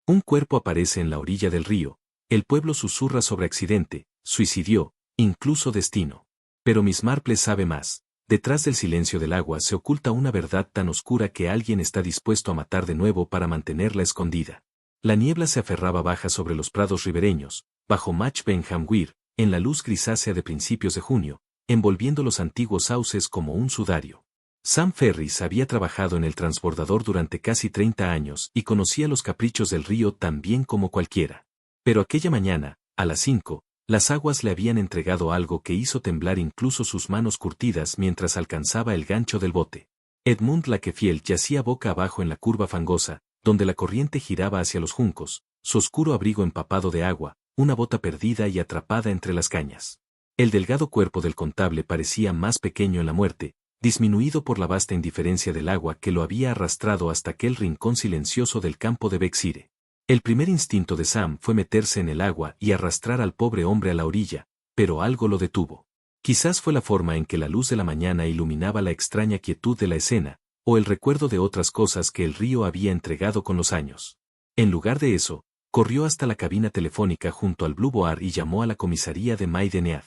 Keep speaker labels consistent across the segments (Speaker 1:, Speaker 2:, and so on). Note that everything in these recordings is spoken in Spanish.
Speaker 1: Un cuerpo aparece en la orilla del río, el pueblo susurra sobre accidente, suicidio, incluso destino. Pero Miss Marple sabe más. Detrás del silencio del agua se oculta una verdad tan oscura que alguien está dispuesto a matar de nuevo para mantenerla escondida. La niebla se aferraba baja sobre los prados ribereños, bajo Match Benham Weir, en la luz grisácea de principios de junio, envolviendo los antiguos sauces como un sudario. Sam Ferris había trabajado en el transbordador durante casi 30 años y conocía los caprichos del río tan bien como cualquiera. Pero aquella mañana, a las 5, las aguas le habían entregado algo que hizo temblar incluso sus manos curtidas mientras alcanzaba el gancho del bote. Edmund Lakefield yacía boca abajo en la curva fangosa, donde la corriente giraba hacia los juncos, su oscuro abrigo empapado de agua, una bota perdida y atrapada entre las cañas. El delgado cuerpo del contable parecía más pequeño en la muerte, disminuido por la vasta indiferencia del agua que lo había arrastrado hasta aquel rincón silencioso del campo de Bexire. El primer instinto de Sam fue meterse en el agua y arrastrar al pobre hombre a la orilla, pero algo lo detuvo. Quizás fue la forma en que la luz de la mañana iluminaba la extraña quietud de la escena, o el recuerdo de otras cosas que el río había entregado con los años. En lugar de eso, corrió hasta la cabina telefónica junto al Blue Boar y llamó a la comisaría de Maidenhead.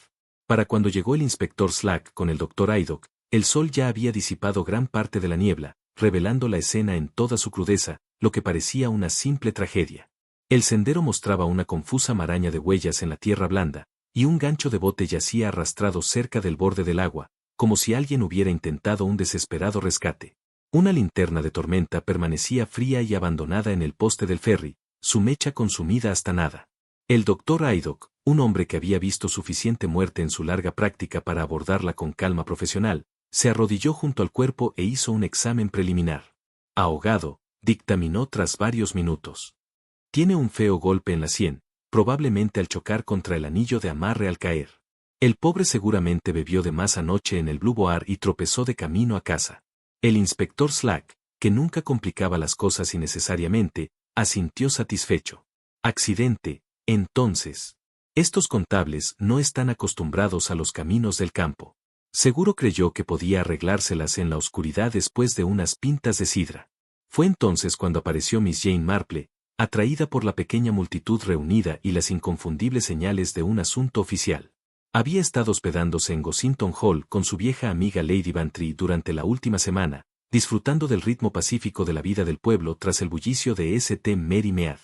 Speaker 1: Para cuando llegó el inspector Slack con el Dr. Haydock, el sol ya había disipado gran parte de la niebla, revelando la escena en toda su crudeza, lo que parecía una simple tragedia. El sendero mostraba una confusa maraña de huellas en la tierra blanda, y un gancho de bote yacía arrastrado cerca del borde del agua, como si alguien hubiera intentado un desesperado rescate. Una linterna de tormenta permanecía fría y abandonada en el poste del ferry, su mecha consumida hasta nada. El Dr. Haydock, un hombre que había visto suficiente muerte en su larga práctica para abordarla con calma profesional, se arrodilló junto al cuerpo e hizo un examen preliminar. Ahogado, dictaminó tras varios minutos. Tiene un feo golpe en la sien, probablemente al chocar contra el anillo de amarre al caer. El pobre seguramente bebió de más anoche en el Blue Boar y tropezó de camino a casa. El inspector Slack, que nunca complicaba las cosas innecesariamente, asintió satisfecho. Accidente, entonces. Estos contables no están acostumbrados a los caminos del campo. Seguro creyó que podía arreglárselas en la oscuridad después de unas pintas de sidra. Fue entonces cuando apareció Miss Jane Marple, atraída por la pequeña multitud reunida y las inconfundibles señales de un asunto oficial. Había estado hospedándose en Gossington Hall con su vieja amiga Lady Bantry durante la última semana, disfrutando del ritmo pacífico de la vida del pueblo tras el bullicio de St. Mary Mead.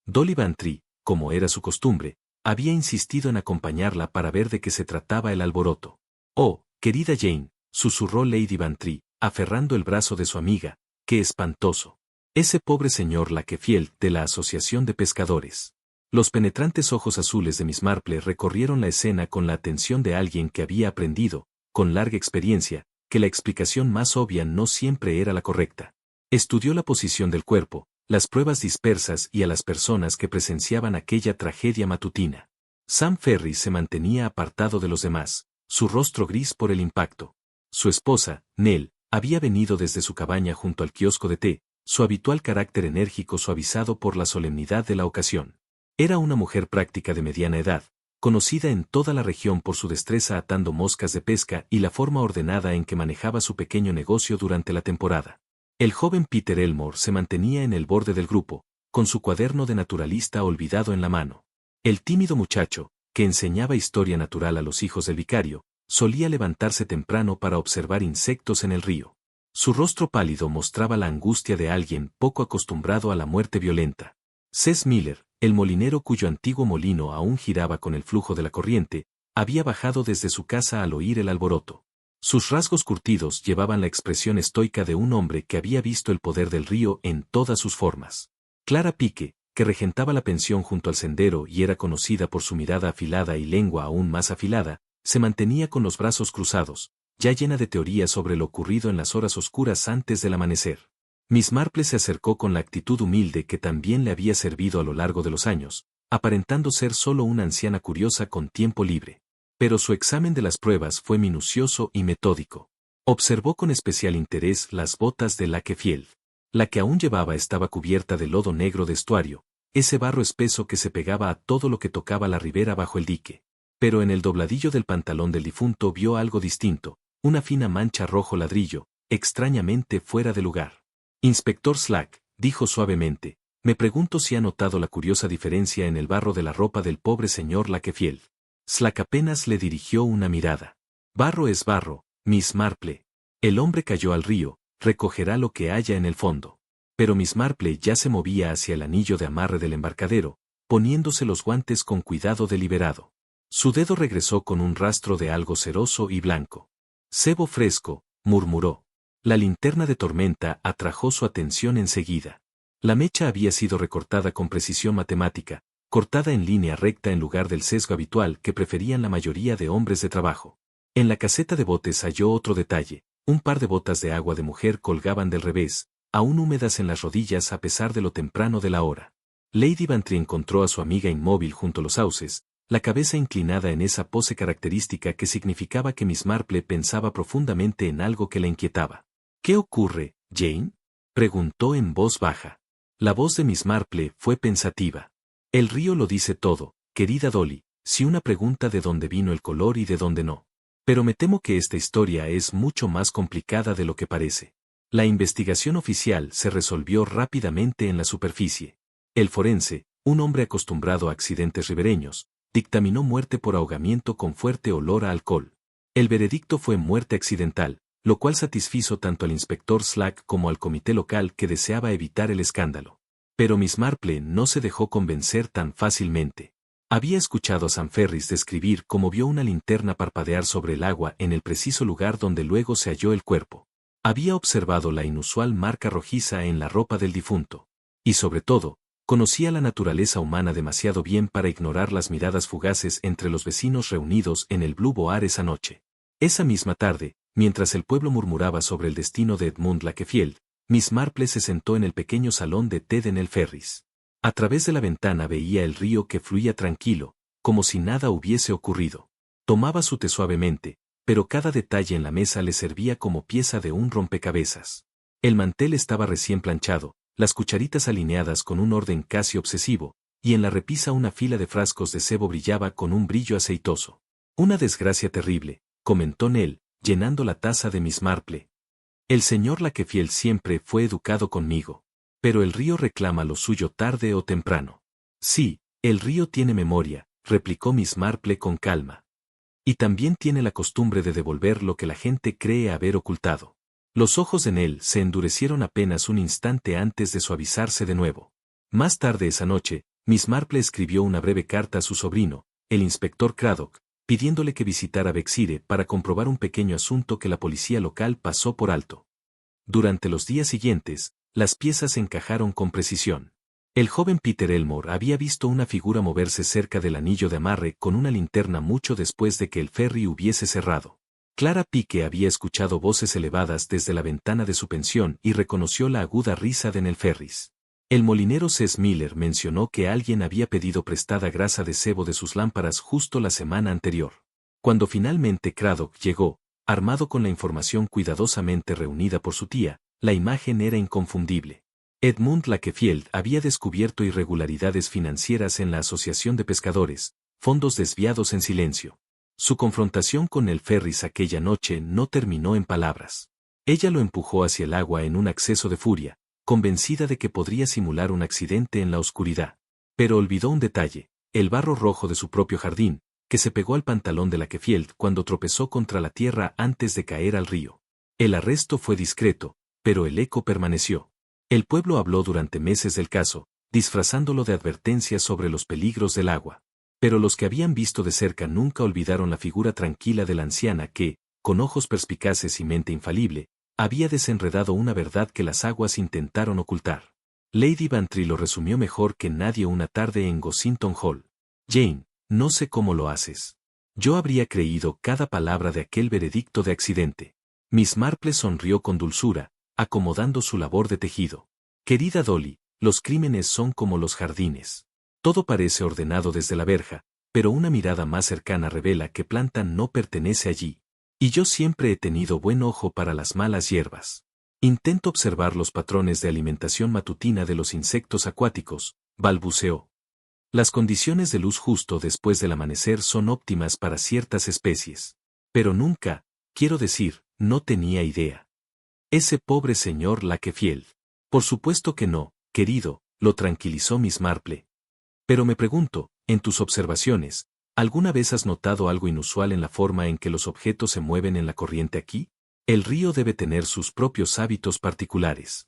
Speaker 1: Dolly Bantry, como era su costumbre, había insistido en acompañarla para ver de qué se trataba el alboroto. «Oh, querida Jane», susurró Lady Bantry, aferrando el brazo de su amiga, «qué espantoso. Ese pobre señor Lakefield de la Asociación de Pescadores». Los penetrantes ojos azules de Miss Marple recorrieron la escena con la atención de alguien que había aprendido, con larga experiencia, que la explicación más obvia no siempre era la correcta. Estudió la posición del cuerpo, las pruebas dispersas y a las personas que presenciaban aquella tragedia matutina. Sam Ferris se mantenía apartado de los demás, su rostro gris por el impacto. Su esposa, Nell, había venido desde su cabaña junto al kiosco de té, su habitual carácter enérgico suavizado por la solemnidad de la ocasión. Era una mujer práctica de mediana edad, conocida en toda la región por su destreza atando moscas de pesca y la forma ordenada en que manejaba su pequeño negocio durante la temporada. El joven Peter Elmore se mantenía en el borde del grupo, con su cuaderno de naturalista olvidado en la mano. El tímido muchacho, que enseñaba historia natural a los hijos del vicario, solía levantarse temprano para observar insectos en el río. Su rostro pálido mostraba la angustia de alguien poco acostumbrado a la muerte violenta. Cess Miller, el molinero cuyo antiguo molino aún giraba con el flujo de la corriente, había bajado desde su casa al oír el alboroto. Sus rasgos curtidos llevaban la expresión estoica de un hombre que había visto el poder del río en todas sus formas. Clara Pique, que regentaba la pensión junto al sendero y era conocida por su mirada afilada y lengua aún más afilada, se mantenía con los brazos cruzados, ya llena de teorías sobre lo ocurrido en las horas oscuras antes del amanecer. Miss Marple se acercó con la actitud humilde que también le había servido a lo largo de los años, aparentando ser solo una anciana curiosa con tiempo libre. Pero su examen de las pruebas fue minucioso y metódico. Observó con especial interés las botas de Lakefield. La que aún llevaba estaba cubierta de lodo negro de estuario, ese barro espeso que se pegaba a todo lo que tocaba la ribera bajo el dique. Pero en el dobladillo del pantalón del difunto vio algo distinto, una fina mancha rojo ladrillo, extrañamente fuera de lugar. Inspector Slack, dijo suavemente, Me pregunto si ha notado la curiosa diferencia en el barro de la ropa del pobre señor Lakefield. Slack apenas le dirigió una mirada. Barro es barro, Miss Marple. El hombre cayó al río, recogerá lo que haya en el fondo. Pero Miss Marple ya se movía hacia el anillo de amarre del embarcadero, poniéndose los guantes con cuidado deliberado. Su dedo regresó con un rastro de algo ceroso y blanco. Cebo fresco, murmuró. La linterna de tormenta atrajo su atención enseguida. La mecha había sido recortada con precisión matemática, cortada en línea recta en lugar del sesgo habitual que preferían la mayoría de hombres de trabajo. En la caseta de botes halló otro detalle: un par de botas de agua de mujer colgaban del revés, aún húmedas en las rodillas a pesar de lo temprano de la hora. Lady Bantry encontró a su amiga inmóvil junto a los sauces, la cabeza inclinada en esa pose característica que significaba que Miss Marple pensaba profundamente en algo que la inquietaba. ¿Qué ocurre, Jane?, preguntó en voz baja. La voz de Miss Marple fue pensativa. El río lo dice todo, querida Dolly, si una pregunta de dónde vino el color y de dónde no. Pero me temo que esta historia es mucho más complicada de lo que parece. La investigación oficial se resolvió rápidamente en la superficie. El forense, un hombre acostumbrado a accidentes ribereños, dictaminó muerte por ahogamiento con fuerte olor a alcohol. El veredicto fue muerte accidental, lo cual satisfizo tanto al inspector Slack como al comité local que deseaba evitar el escándalo. Pero Miss Marple no se dejó convencer tan fácilmente. Había escuchado a Sam Ferris describir cómo vio una linterna parpadear sobre el agua en el preciso lugar donde luego se halló el cuerpo. Había observado la inusual marca rojiza en la ropa del difunto. Y sobre todo, conocía la naturaleza humana demasiado bien para ignorar las miradas fugaces entre los vecinos reunidos en el Blue Boar esa noche. Esa misma tarde, mientras el pueblo murmuraba sobre el destino de Edmund Lakefield, Miss Marple se sentó en el pequeño salón de té en el Ferris. A través de la ventana veía el río que fluía tranquilo, como si nada hubiese ocurrido. Tomaba su té suavemente, pero cada detalle en la mesa le servía como pieza de un rompecabezas. El mantel estaba recién planchado, las cucharitas alineadas con un orden casi obsesivo, y en la repisa una fila de frascos de cebo brillaba con un brillo aceitoso. Una desgracia terrible, comentó Nell, llenando la taza de Miss Marple. El señor Lakefield siempre fue educado conmigo. Pero el río reclama lo suyo tarde o temprano. Sí, el río tiene memoria, replicó Miss Marple con calma. Y también tiene la costumbre de devolver lo que la gente cree haber ocultado. Los ojos de Nell se endurecieron apenas un instante antes de suavizarse de nuevo. Más tarde esa noche, Miss Marple escribió una breve carta a su sobrino, el inspector Craddock, pidiéndole que visitara Bexire para comprobar un pequeño asunto que la policía local pasó por alto. Durante los días siguientes, las piezas encajaron con precisión. El joven Peter Elmore había visto una figura moverse cerca del anillo de amarre con una linterna mucho después de que el ferry hubiese cerrado. Clara Pique había escuchado voces elevadas desde la ventana de su pensión y reconoció la aguda risa de Nell Ferris. El molinero Cess Miller mencionó que alguien había pedido prestada grasa de cebo de sus lámparas justo la semana anterior. Cuando finalmente Craddock llegó, armado con la información cuidadosamente reunida por su tía, la imagen era inconfundible. Edmund Lakefield había descubierto irregularidades financieras en la Asociación de Pescadores, fondos desviados en silencio. Su confrontación con Nell Ferris aquella noche no terminó en palabras. Ella lo empujó hacia el agua en un acceso de furia, convencida de que podría simular un accidente en la oscuridad. Pero olvidó un detalle: el barro rojo de su propio jardín, que se pegó al pantalón de Lakefield cuando tropezó contra la tierra antes de caer al río. El arresto fue discreto, pero el eco permaneció. El pueblo habló durante meses del caso, disfrazándolo de advertencias sobre los peligros del agua. Pero los que habían visto de cerca nunca olvidaron la figura tranquila de la anciana que, con ojos perspicaces y mente infalible, había desenredado una verdad que las aguas intentaron ocultar. Lady Bantry lo resumió mejor que nadie una tarde en Gossington Hall. Jane, no sé cómo lo haces. Yo habría creído cada palabra de aquel veredicto de accidente. Miss Marple sonrió con dulzura, acomodando su labor de tejido. Querida Dolly, los crímenes son como los jardines. Todo parece ordenado desde la verja, pero una mirada más cercana revela que planta no pertenece allí. Y yo siempre he tenido buen ojo para las malas hierbas. Intento observar los patrones de alimentación matutina de los insectos acuáticos, balbuceó. Las condiciones de luz justo después del amanecer son óptimas para ciertas especies. Pero nunca, quiero decir, no tenía idea. Ese pobre señor Lakefield. Por supuesto que no, querido, lo tranquilizó Miss Marple. Pero me pregunto, en tus observaciones, ¿alguna vez has notado algo inusual en la forma en que los objetos se mueven en la corriente aquí? El río debe tener sus propios hábitos particulares.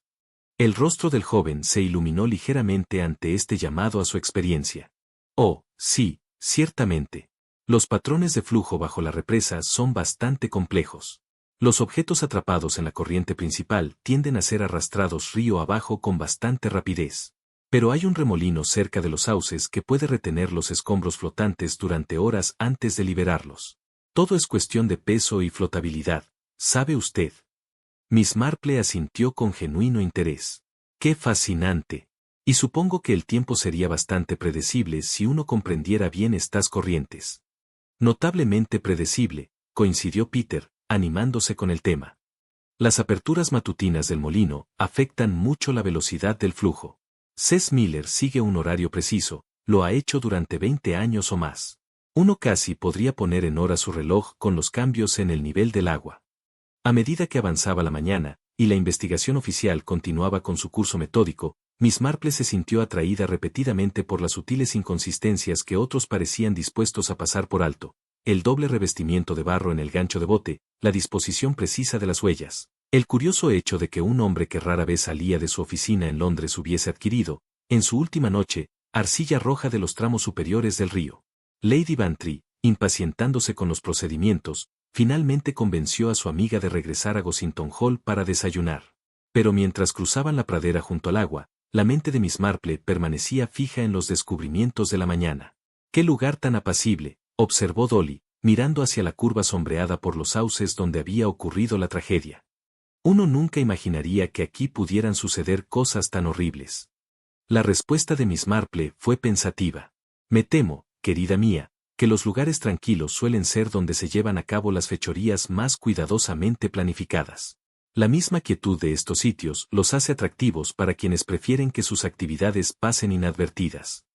Speaker 1: El rostro del joven se iluminó ligeramente ante este llamado a su experiencia. Oh, sí, ciertamente. Los patrones de flujo bajo la represa son bastante complejos. Los objetos atrapados en la corriente principal tienden a ser arrastrados río abajo con bastante rapidez. Pero hay un remolino cerca de los sauces que puede retener los escombros flotantes durante horas antes de liberarlos. Todo es cuestión de peso y flotabilidad, ¿sabe usted? Miss Marple asintió con genuino interés. ¡Qué fascinante! Y supongo que el tiempo sería bastante predecible si uno comprendiera bien estas corrientes. Notablemente predecible, coincidió Peter, animándose con el tema. Las aperturas matutinas del molino afectan mucho la velocidad del flujo. Cess Miller sigue un horario preciso, lo ha hecho durante 20 años o más. Uno casi podría poner en hora su reloj con los cambios en el nivel del agua. A medida que avanzaba la mañana, y la investigación oficial continuaba con su curso metódico, Miss Marple se sintió atraída repetidamente por las sutiles inconsistencias que otros parecían dispuestos a pasar por alto. El doble revestimiento de barro en el gancho de bote, la disposición precisa de las huellas, el curioso hecho de que un hombre que rara vez salía de su oficina en Londres hubiese adquirido, en su última noche, arcilla roja de los tramos superiores del río. Lady Bantry, impacientándose con los procedimientos, finalmente convenció a su amiga de regresar a Gossington Hall para desayunar. Pero mientras cruzaban la pradera junto al agua, la mente de Miss Marple permanecía fija en los descubrimientos de la mañana. ¡Qué lugar tan apacible!, observó Dolly, mirando hacia la curva sombreada por los sauces donde había ocurrido la tragedia. Uno nunca imaginaría que aquí pudieran suceder cosas tan horribles. La respuesta de Miss Marple fue pensativa. Me temo, querida mía, que los lugares tranquilos suelen ser donde se llevan a cabo las fechorías más cuidadosamente planificadas. La misma quietud de estos sitios los hace atractivos para quienes prefieren que sus actividades pasen inadvertidas.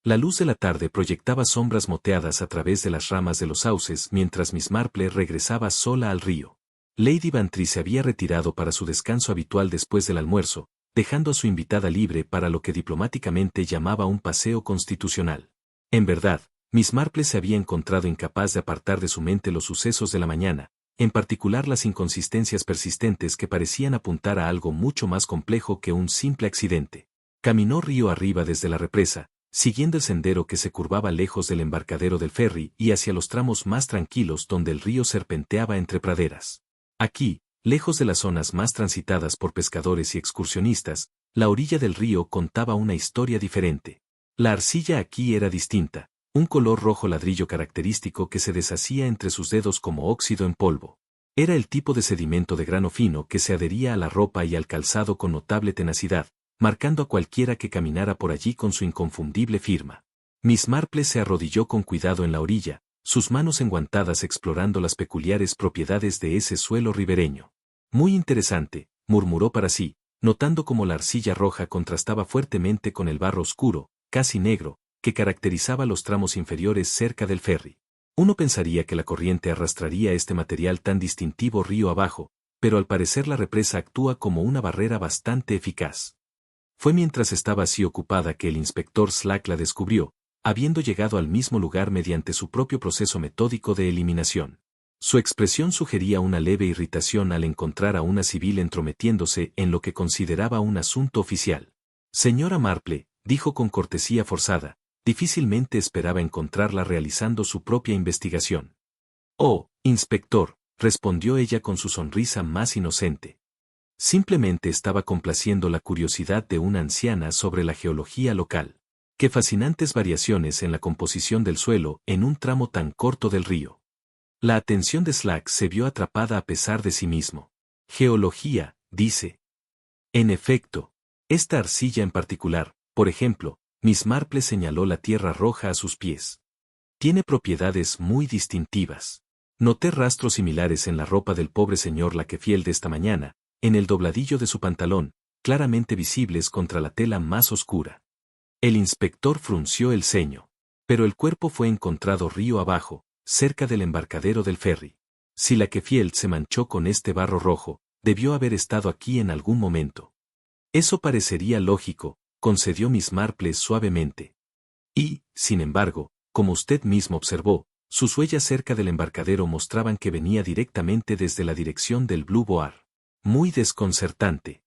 Speaker 1: La luz de la tarde proyectaba sombras moteadas a través de las ramas de los sauces mientras Miss Marple regresaba sola al río. Lady Bantry se había retirado para su descanso habitual después del almuerzo, dejando a su invitada libre para lo que diplomáticamente llamaba un paseo constitucional. En verdad, Miss Marple se había encontrado incapaz de apartar de su mente los sucesos de la mañana, en particular las inconsistencias persistentes que parecían apuntar a algo mucho más complejo que un simple accidente. Caminó río arriba desde la represa, siguiendo el sendero que se curvaba lejos del embarcadero del ferry y hacia los tramos más tranquilos donde el río serpenteaba entre praderas. Aquí, lejos de las zonas más transitadas por pescadores y excursionistas, la orilla del río contaba una historia diferente. La arcilla aquí era distinta, un color rojo ladrillo característico que se deshacía entre sus dedos como óxido en polvo. Era el tipo de sedimento de grano fino que se adhería a la ropa y al calzado con notable tenacidad, marcando a cualquiera que caminara por allí con su inconfundible firma. Miss Marple se arrodilló con cuidado en la orilla, sus manos enguantadas explorando las peculiares propiedades de ese suelo ribereño. Muy interesante, murmuró para sí, notando cómo la arcilla roja contrastaba fuertemente con el barro oscuro, casi negro, que caracterizaba los tramos inferiores cerca del ferry. Uno pensaría que la corriente arrastraría este material tan distintivo río abajo, pero al parecer la represa actúa como una barrera bastante eficaz. Fue mientras estaba así ocupada que el inspector Slack la descubrió, habiendo llegado al mismo lugar mediante su propio proceso metódico de eliminación. Su expresión sugería una leve irritación al encontrar a una civil entrometiéndose en lo que consideraba un asunto oficial. Señora Marple, dijo con cortesía forzada, difícilmente esperaba encontrarla realizando su propia investigación. Oh, inspector, respondió ella con su sonrisa más inocente. Simplemente estaba complaciendo la curiosidad de una anciana sobre la geología local. Qué fascinantes variaciones en la composición del suelo en un tramo tan corto del río. La atención de Slack se vio atrapada a pesar de sí mismo. Geología, dice. En efecto, esta arcilla en particular, por ejemplo, Miss Marple señaló la tierra roja a sus pies. Tiene propiedades muy distintivas. Noté rastros similares en la ropa del pobre señor Lakefield de esta mañana, en el dobladillo de su pantalón, claramente visibles contra la tela más oscura. El inspector frunció el ceño. Pero el cuerpo fue encontrado río abajo, cerca del embarcadero del ferry. Si Lakefield se manchó con este barro rojo, debió haber estado aquí en algún momento. Eso parecería lógico, concedió Miss Marple suavemente. Y, sin embargo, como usted mismo observó, sus huellas cerca del embarcadero mostraban que venía directamente desde la dirección del Blue Boar. Muy desconcertante.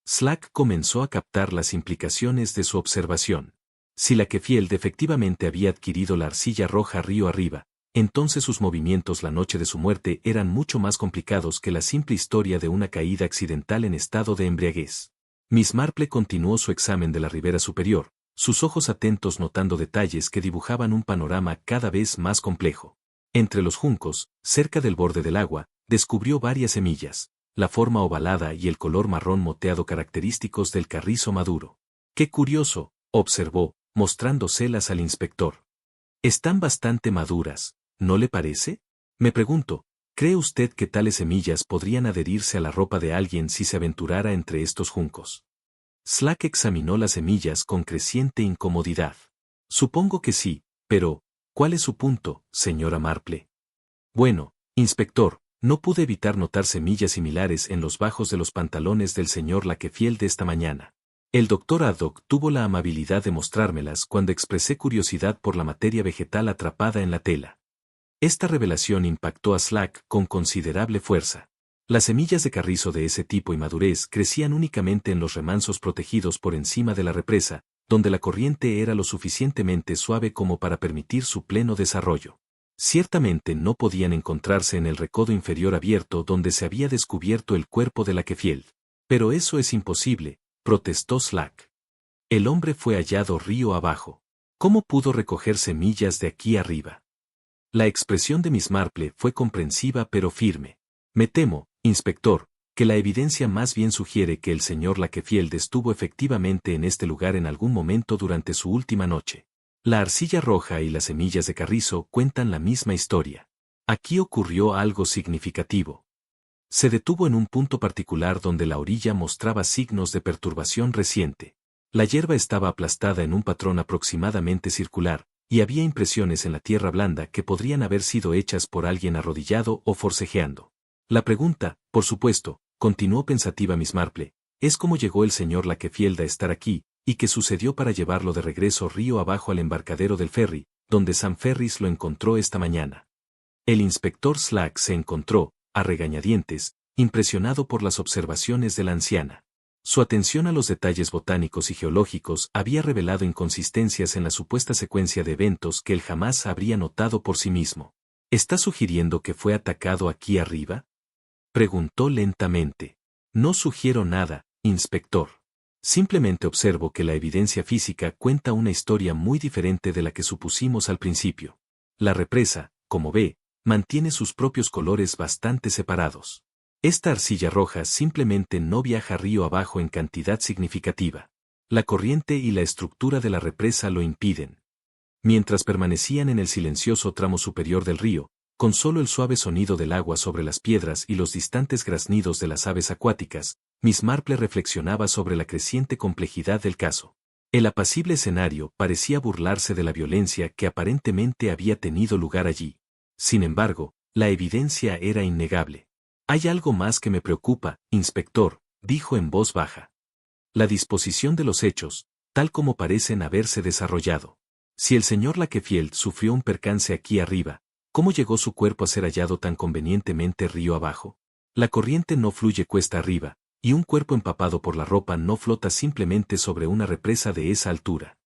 Speaker 1: Slack comenzó a captar las implicaciones de su observación. Si Lakefield efectivamente había adquirido la arcilla roja río arriba, entonces sus movimientos la noche de su muerte eran mucho más complicados que la simple historia de una caída accidental en estado de embriaguez. Miss Marple continuó su examen de la ribera superior, sus ojos atentos notando detalles que dibujaban un panorama cada vez más complejo. Entre los juncos, cerca del borde del agua, descubrió varias semillas, la forma ovalada y el color marrón moteado característicos del carrizo maduro. ¡Qué curioso!, observó, mostrándoselas al inspector. Están bastante maduras, ¿no le parece? Me pregunto, ¿cree usted que tales semillas podrían adherirse a la ropa de alguien si se aventurara entre estos juncos? Slack examinó las semillas con creciente incomodidad. Supongo que sí, pero, ¿cuál es su punto, señora Marple? Bueno, inspector, no pude evitar notar semillas similares en los bajos de los pantalones del señor Lakefield de esta mañana. El doctor Haddock tuvo la amabilidad de mostrármelas cuando expresé curiosidad por la materia vegetal atrapada en la tela. Esta revelación impactó a Slack con considerable fuerza. Las semillas de carrizo de ese tipo y madurez crecían únicamente en los remansos protegidos por encima de la represa, donde la corriente era lo suficientemente suave como para permitir su pleno desarrollo. Ciertamente no podían encontrarse en el recodo inferior abierto donde se había descubierto el cuerpo de Lakefield. Pero eso es imposible, protestó Slack. El hombre fue hallado río abajo. ¿Cómo pudo recoger semillas de aquí arriba? La expresión de Miss Marple fue comprensiva pero firme. Me temo, inspector, que la evidencia más bien sugiere que el señor Lakefield estuvo efectivamente en este lugar en algún momento durante su última noche. La arcilla roja y las semillas de carrizo cuentan la misma historia. Aquí ocurrió algo significativo. Se detuvo en un punto particular donde la orilla mostraba signos de perturbación reciente. La hierba estaba aplastada en un patrón aproximadamente circular, y había impresiones en la tierra blanda que podrían haber sido hechas por alguien arrodillado o forcejeando. La pregunta, por supuesto, continuó pensativa Miss Marple, es cómo llegó el señor Lakefield a estar aquí, y qué sucedió para llevarlo de regreso río abajo al embarcadero del ferry, donde Sam Ferris lo encontró esta mañana. El inspector Slack se encontró, a regañadientes, impresionado por las observaciones de la anciana. Su atención a los detalles botánicos y geológicos había revelado inconsistencias en la supuesta secuencia de eventos que él jamás habría notado por sí mismo. ¿Está sugiriendo que fue atacado aquí arriba?, preguntó lentamente. No sugiero nada, inspector. Simplemente observo que la evidencia física cuenta una historia muy diferente de la que supusimos al principio. La represa, como ve, mantiene sus propios colores bastante separados. Esta arcilla roja simplemente no viaja río abajo en cantidad significativa. La corriente y la estructura de la represa lo impiden. Mientras permanecían en el silencioso tramo superior del río, con solo el suave sonido del agua sobre las piedras y los distantes graznidos de las aves acuáticas, Miss Marple reflexionaba sobre la creciente complejidad del caso. El apacible escenario parecía burlarse de la violencia que aparentemente había tenido lugar allí. Sin embargo, la evidencia era innegable. Hay algo más que me preocupa, inspector, dijo en voz baja. La disposición de los hechos, tal como parecen haberse desarrollado. Si el señor Lakefield sufrió un percance aquí arriba, ¿cómo llegó su cuerpo a ser hallado tan convenientemente río abajo? La corriente no fluye cuesta arriba, y un cuerpo empapado por la ropa no flota simplemente sobre una represa de esa altura.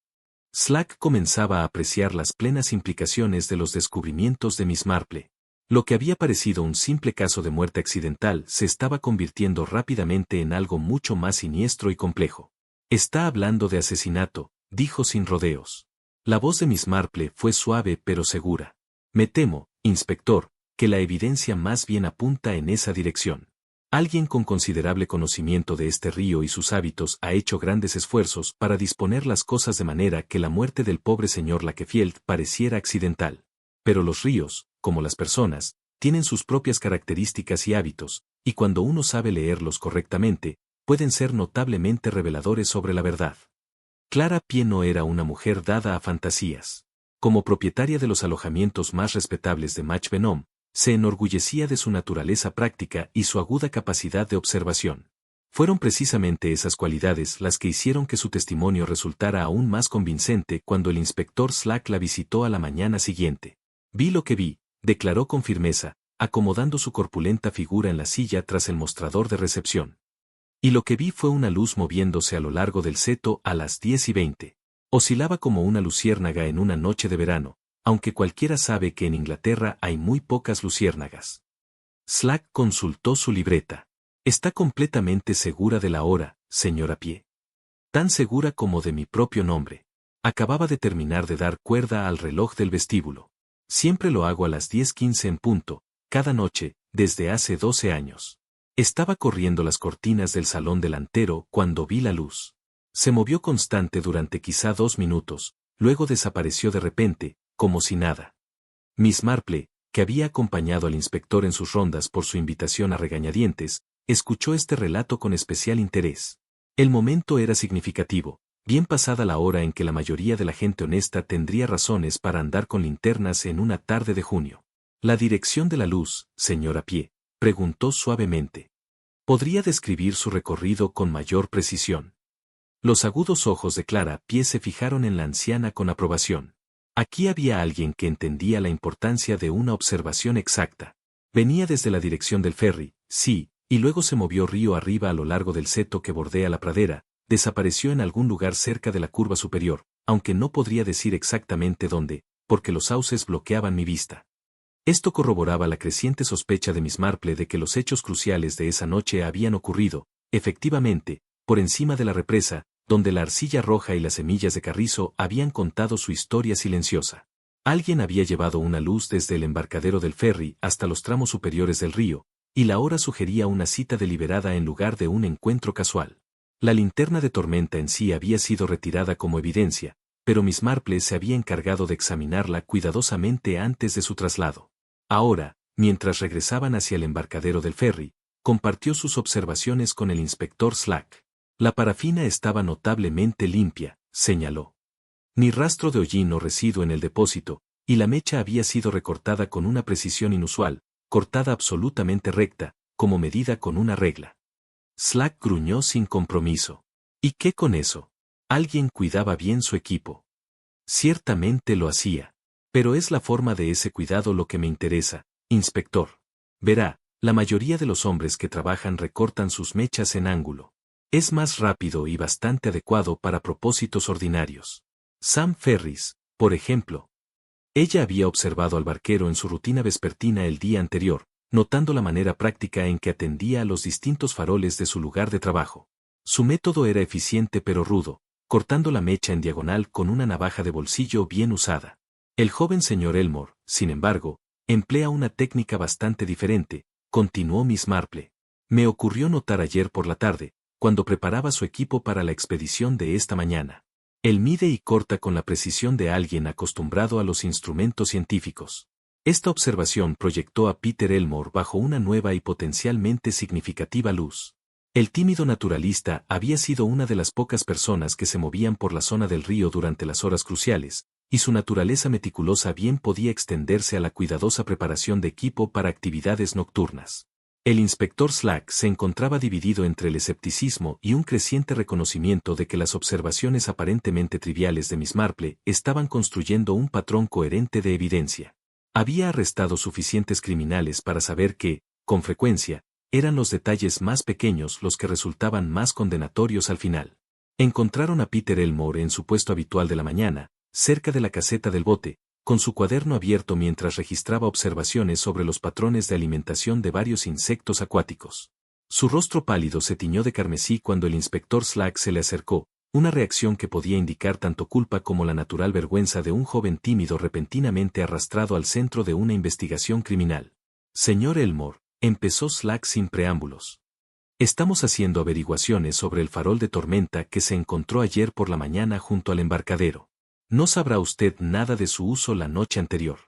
Speaker 1: Slack comenzaba a apreciar las plenas implicaciones de los descubrimientos de Miss Marple. Lo que había parecido un simple caso de muerte accidental se estaba convirtiendo rápidamente en algo mucho más siniestro y complejo. Está hablando de asesinato, dijo sin rodeos. La voz de Miss Marple fue suave pero segura. Me temo, inspector, que la evidencia más bien apunta en esa dirección. Alguien con considerable conocimiento de este río y sus hábitos ha hecho grandes esfuerzos para disponer las cosas de manera que la muerte del pobre señor Lakefield pareciera accidental. Pero los ríos, como las personas, tienen sus propias características y hábitos, y cuando uno sabe leerlos correctamente, pueden ser notablemente reveladores sobre la verdad. Clara Pie no era una mujer dada a fantasías. Como propietaria de los alojamientos más respetables de Mach Venom, se enorgullecía de su naturaleza práctica y su aguda capacidad de observación. Fueron precisamente esas cualidades las que hicieron que su testimonio resultara aún más convincente cuando el inspector Slack la visitó a la mañana siguiente. Vi lo que vi, declaró con firmeza, acomodando su corpulenta figura en la silla tras el mostrador de recepción. Y lo que vi fue una luz moviéndose a lo largo del seto a las 10:20. Oscilaba como una luciérnaga en una noche de verano, aunque cualquiera sabe que en Inglaterra hay muy pocas luciérnagas. Slack consultó su libreta. Está completamente segura de la hora, señora Pie. Tan segura como de mi propio nombre. Acababa de terminar de dar cuerda al reloj del vestíbulo. Siempre lo hago a las 10:15 en punto, cada noche, desde hace 12 años. Estaba corriendo las cortinas del salón delantero cuando vi la luz. Se movió constante durante quizá 2 minutos, luego desapareció de repente, como si nada. Miss Marple, que había acompañado al inspector en sus rondas por su invitación a regañadientes, escuchó este relato con especial interés. El momento era significativo, bien pasada la hora en que la mayoría de la gente honesta tendría razones para andar con linternas en una tarde de junio. «¿La dirección de la luz, señora Pie?», preguntó suavemente. «¿Podría describir su recorrido con mayor precisión?». Los agudos ojos de Clara Pie se fijaron en la anciana con aprobación. Aquí había alguien que entendía la importancia de una observación exacta. Venía desde la dirección del ferry, sí, y luego se movió río arriba a lo largo del seto que bordea la pradera, desapareció en algún lugar cerca de la curva superior, aunque no podría decir exactamente dónde, porque los sauces bloqueaban mi vista. Esto corroboraba la creciente sospecha de Miss Marple de que los hechos cruciales de esa noche habían ocurrido, efectivamente, por encima de la represa, donde la arcilla roja y las semillas de carrizo habían contado su historia silenciosa. Alguien había llevado una luz desde el embarcadero del ferry hasta los tramos superiores del río, y la hora sugería una cita deliberada en lugar de un encuentro casual. La linterna de tormenta en sí había sido retirada como evidencia, pero Miss Marple se había encargado de examinarla cuidadosamente antes de su traslado. Ahora, mientras regresaban hacia el embarcadero del ferry, compartió sus observaciones con el inspector Slack. La parafina estaba notablemente limpia, señaló. Ni rastro de hollín o residuo en el depósito, y la mecha había sido recortada con una precisión inusual, cortada absolutamente recta, como medida con una regla. Slack gruñó sin compromiso. ¿Y qué con eso? Alguien cuidaba bien su equipo. Ciertamente lo hacía. Pero es la forma de ese cuidado lo que me interesa, inspector. Verá, la mayoría de los hombres que trabajan recortan sus mechas en ángulo. Es más rápido y bastante adecuado para propósitos ordinarios. Sam Ferris, por ejemplo. Ella había observado al barquero en su rutina vespertina el día anterior, notando la manera práctica en que atendía a los distintos faroles de su lugar de trabajo. Su método era eficiente pero rudo, cortando la mecha en diagonal con una navaja de bolsillo bien usada. El joven señor Elmore, sin embargo, emplea una técnica bastante diferente, continuó Miss Marple. Me ocurrió notar ayer por la tarde, cuando preparaba su equipo para la expedición de esta mañana. Él mide y corta con la precisión de alguien acostumbrado a los instrumentos científicos. Esta observación proyectó a Peter Elmore bajo una nueva y potencialmente significativa luz. El tímido naturalista había sido una de las pocas personas que se movían por la zona del río durante las horas cruciales, y su naturaleza meticulosa bien podía extenderse a la cuidadosa preparación de equipo para actividades nocturnas. El inspector Slack se encontraba dividido entre el escepticismo y un creciente reconocimiento de que las observaciones aparentemente triviales de Miss Marple estaban construyendo un patrón coherente de evidencia. Había arrestado suficientes criminales para saber que, con frecuencia, eran los detalles más pequeños los que resultaban más condenatorios al final. Encontraron a Peter Elmore en su puesto habitual de la mañana, cerca de la caseta del bote, con su cuaderno abierto mientras registraba observaciones sobre los patrones de alimentación de varios insectos acuáticos. Su rostro pálido se tiñó de carmesí cuando el inspector Slack se le acercó, una reacción que podía indicar tanto culpa como la natural vergüenza de un joven tímido repentinamente arrastrado al centro de una investigación criminal. Señor Elmore, empezó Slack sin preámbulos. Estamos haciendo averiguaciones sobre el farol de tormenta que se encontró ayer por la mañana junto al embarcadero. No sabrá usted nada de su uso la noche anterior.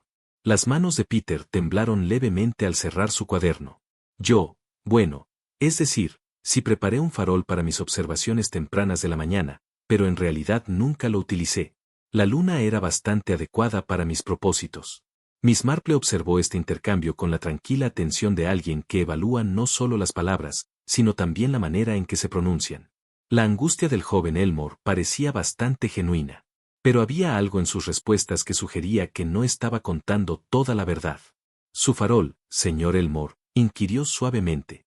Speaker 1: Las manos de Peter temblaron levemente al cerrar su cuaderno. Es decir, si preparé un farol para mis observaciones tempranas de la mañana, pero en realidad nunca lo utilicé. La luna era bastante adecuada para mis propósitos. Miss Marple observó este intercambio con la tranquila atención de alguien que evalúa no solo las palabras, sino también la manera en que se pronuncian. La angustia del joven Elmore parecía bastante genuina. Pero había algo en sus respuestas que sugería que no estaba contando toda la verdad. Su farol, señor Elmore, inquirió suavemente.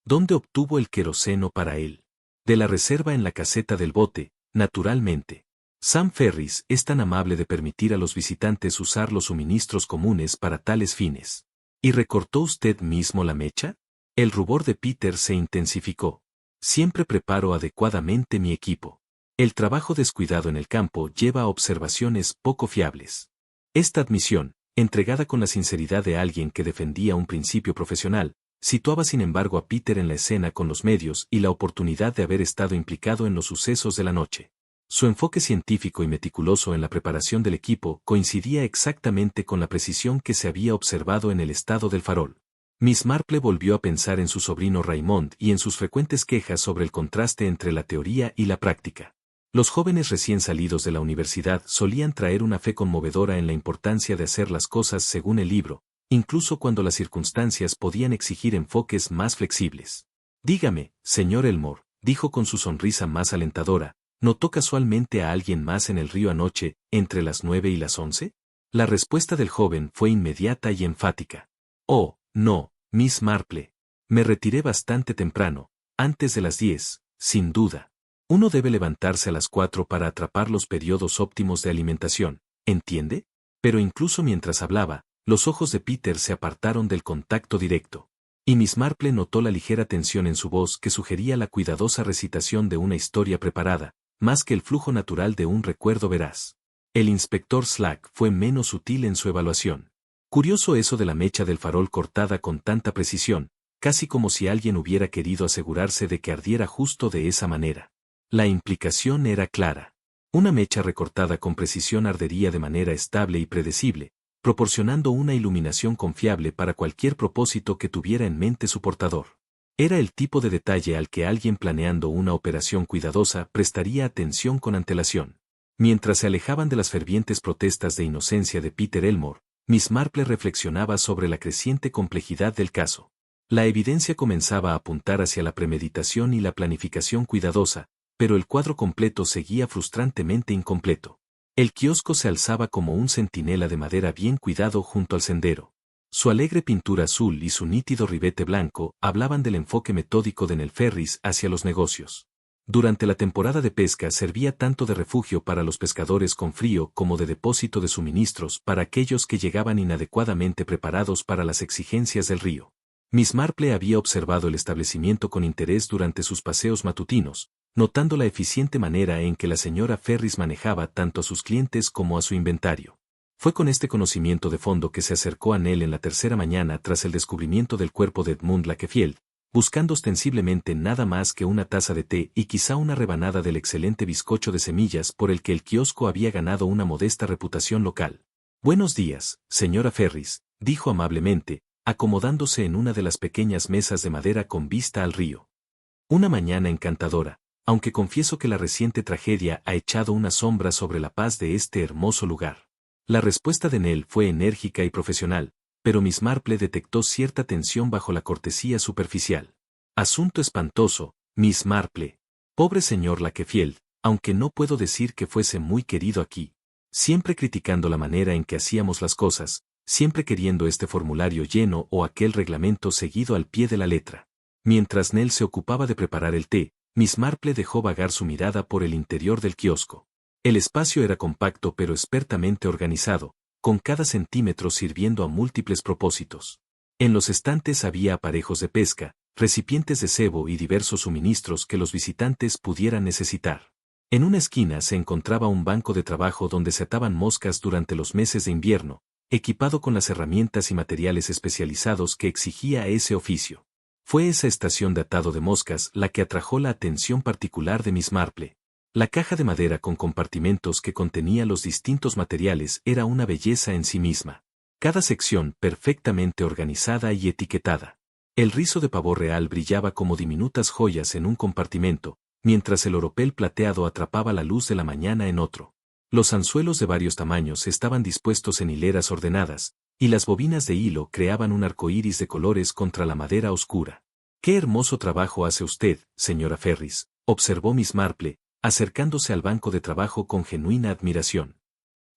Speaker 1: ¿Dónde obtuvo el queroseno para él? De la reserva en la caseta del bote, naturalmente. Sam Ferris es tan amable de permitir a los visitantes usar los suministros comunes para tales fines. ¿Y recortó usted mismo la mecha? El rubor de Peter se intensificó. Siempre preparo adecuadamente mi equipo. El trabajo descuidado en el campo lleva a observaciones poco fiables. Esta admisión, entregada con la sinceridad de alguien que defendía un principio profesional, situaba sin embargo a Peter en la escena con los medios y la oportunidad de haber estado implicado en los sucesos de la noche. Su enfoque científico y meticuloso en la preparación del equipo coincidía exactamente con la precisión que se había observado en el estado del farol. Miss Marple volvió a pensar en su sobrino Raymond y en sus frecuentes quejas sobre el contraste entre la teoría y la práctica. Los jóvenes recién salidos de la universidad solían traer una fe conmovedora en la importancia de hacer las cosas según el libro, incluso cuando las circunstancias podían exigir enfoques más flexibles. Dígame, señor Elmore, dijo con su sonrisa más alentadora, ¿notó casualmente a alguien más en el río anoche, entre las 9 y las 11? La respuesta del joven fue inmediata y enfática. Oh, no, Miss Marple. Me retiré bastante temprano, antes de las 10, sin duda. Uno debe levantarse a las 4 para atrapar los periodos óptimos de alimentación, ¿entiende? Pero incluso mientras hablaba, los ojos de Peter se apartaron del contacto directo. Y Miss Marple notó la ligera tensión en su voz que sugería la cuidadosa recitación de una historia preparada, más que el flujo natural de un recuerdo veraz. El inspector Slack fue menos sutil en su evaluación. Curioso eso de la mecha del farol cortada con tanta precisión, casi como si alguien hubiera querido asegurarse de que ardiera justo de esa manera. La implicación era clara. Una mecha recortada con precisión ardería de manera estable y predecible, proporcionando una iluminación confiable para cualquier propósito que tuviera en mente su portador. Era el tipo de detalle al que alguien planeando una operación cuidadosa prestaría atención con antelación. Mientras se alejaban de las fervientes protestas de inocencia de Peter Elmore, Miss Marple reflexionaba sobre la creciente complejidad del caso. La evidencia comenzaba a apuntar hacia la premeditación y la planificación cuidadosa, pero el cuadro completo seguía frustrantemente incompleto. El kiosco se alzaba como un centinela de madera bien cuidado junto al sendero. Su alegre pintura azul y su nítido ribete blanco hablaban del enfoque metódico de Nell Ferris hacia los negocios. Durante la temporada de pesca servía tanto de refugio para los pescadores con frío como de depósito de suministros para aquellos que llegaban inadecuadamente preparados para las exigencias del río. Miss Marple había observado el establecimiento con interés durante sus paseos matutinos, notando la eficiente manera en que la señora Ferris manejaba tanto a sus clientes como a su inventario. Fue con este conocimiento de fondo que se acercó a Nell en la tercera mañana tras el descubrimiento del cuerpo de Edmund Lakefield, buscando ostensiblemente nada más que una taza de té y quizá una rebanada del excelente bizcocho de semillas por el que el kiosco había ganado una modesta reputación local. «Buenos días, señora Ferris», dijo amablemente, acomodándose en una de las pequeñas mesas de madera con vista al río. «Una mañana encantadora, aunque confieso que la reciente tragedia ha echado una sombra sobre la paz de este hermoso lugar». La respuesta de Nell fue enérgica y profesional, pero Miss Marple detectó cierta tensión bajo la cortesía superficial. «Asunto espantoso, Miss Marple. Pobre señor Lakefield, aunque no puedo decir que fuese muy querido aquí. Siempre criticando la manera en que hacíamos las cosas, siempre queriendo este formulario lleno o aquel reglamento seguido al pie de la letra». Mientras Nell se ocupaba de preparar el té, Miss Marple dejó vagar su mirada por el interior del kiosco. El espacio era compacto pero expertamente organizado, con cada centímetro sirviendo a múltiples propósitos. En los estantes había aparejos de pesca, recipientes de cebo y diversos suministros que los visitantes pudieran necesitar. En una esquina se encontraba un banco de trabajo donde se ataban moscas durante los meses de invierno, equipado con las herramientas y materiales especializados que exigía ese oficio. Fue esa estación de atado de moscas la que atrajo la atención particular de Miss Marple. La caja de madera con compartimentos que contenía los distintos materiales era una belleza en sí misma. Cada sección perfectamente organizada y etiquetada. El rizo de pavo real brillaba como diminutas joyas en un compartimento, mientras el oropel plateado atrapaba la luz de la mañana en otro. Los anzuelos de varios tamaños estaban dispuestos en hileras ordenadas, y las bobinas de hilo creaban un arco iris de colores contra la madera oscura. «Qué hermoso trabajo hace usted, señora Ferris», observó Miss Marple, acercándose al banco de trabajo con genuina admiración.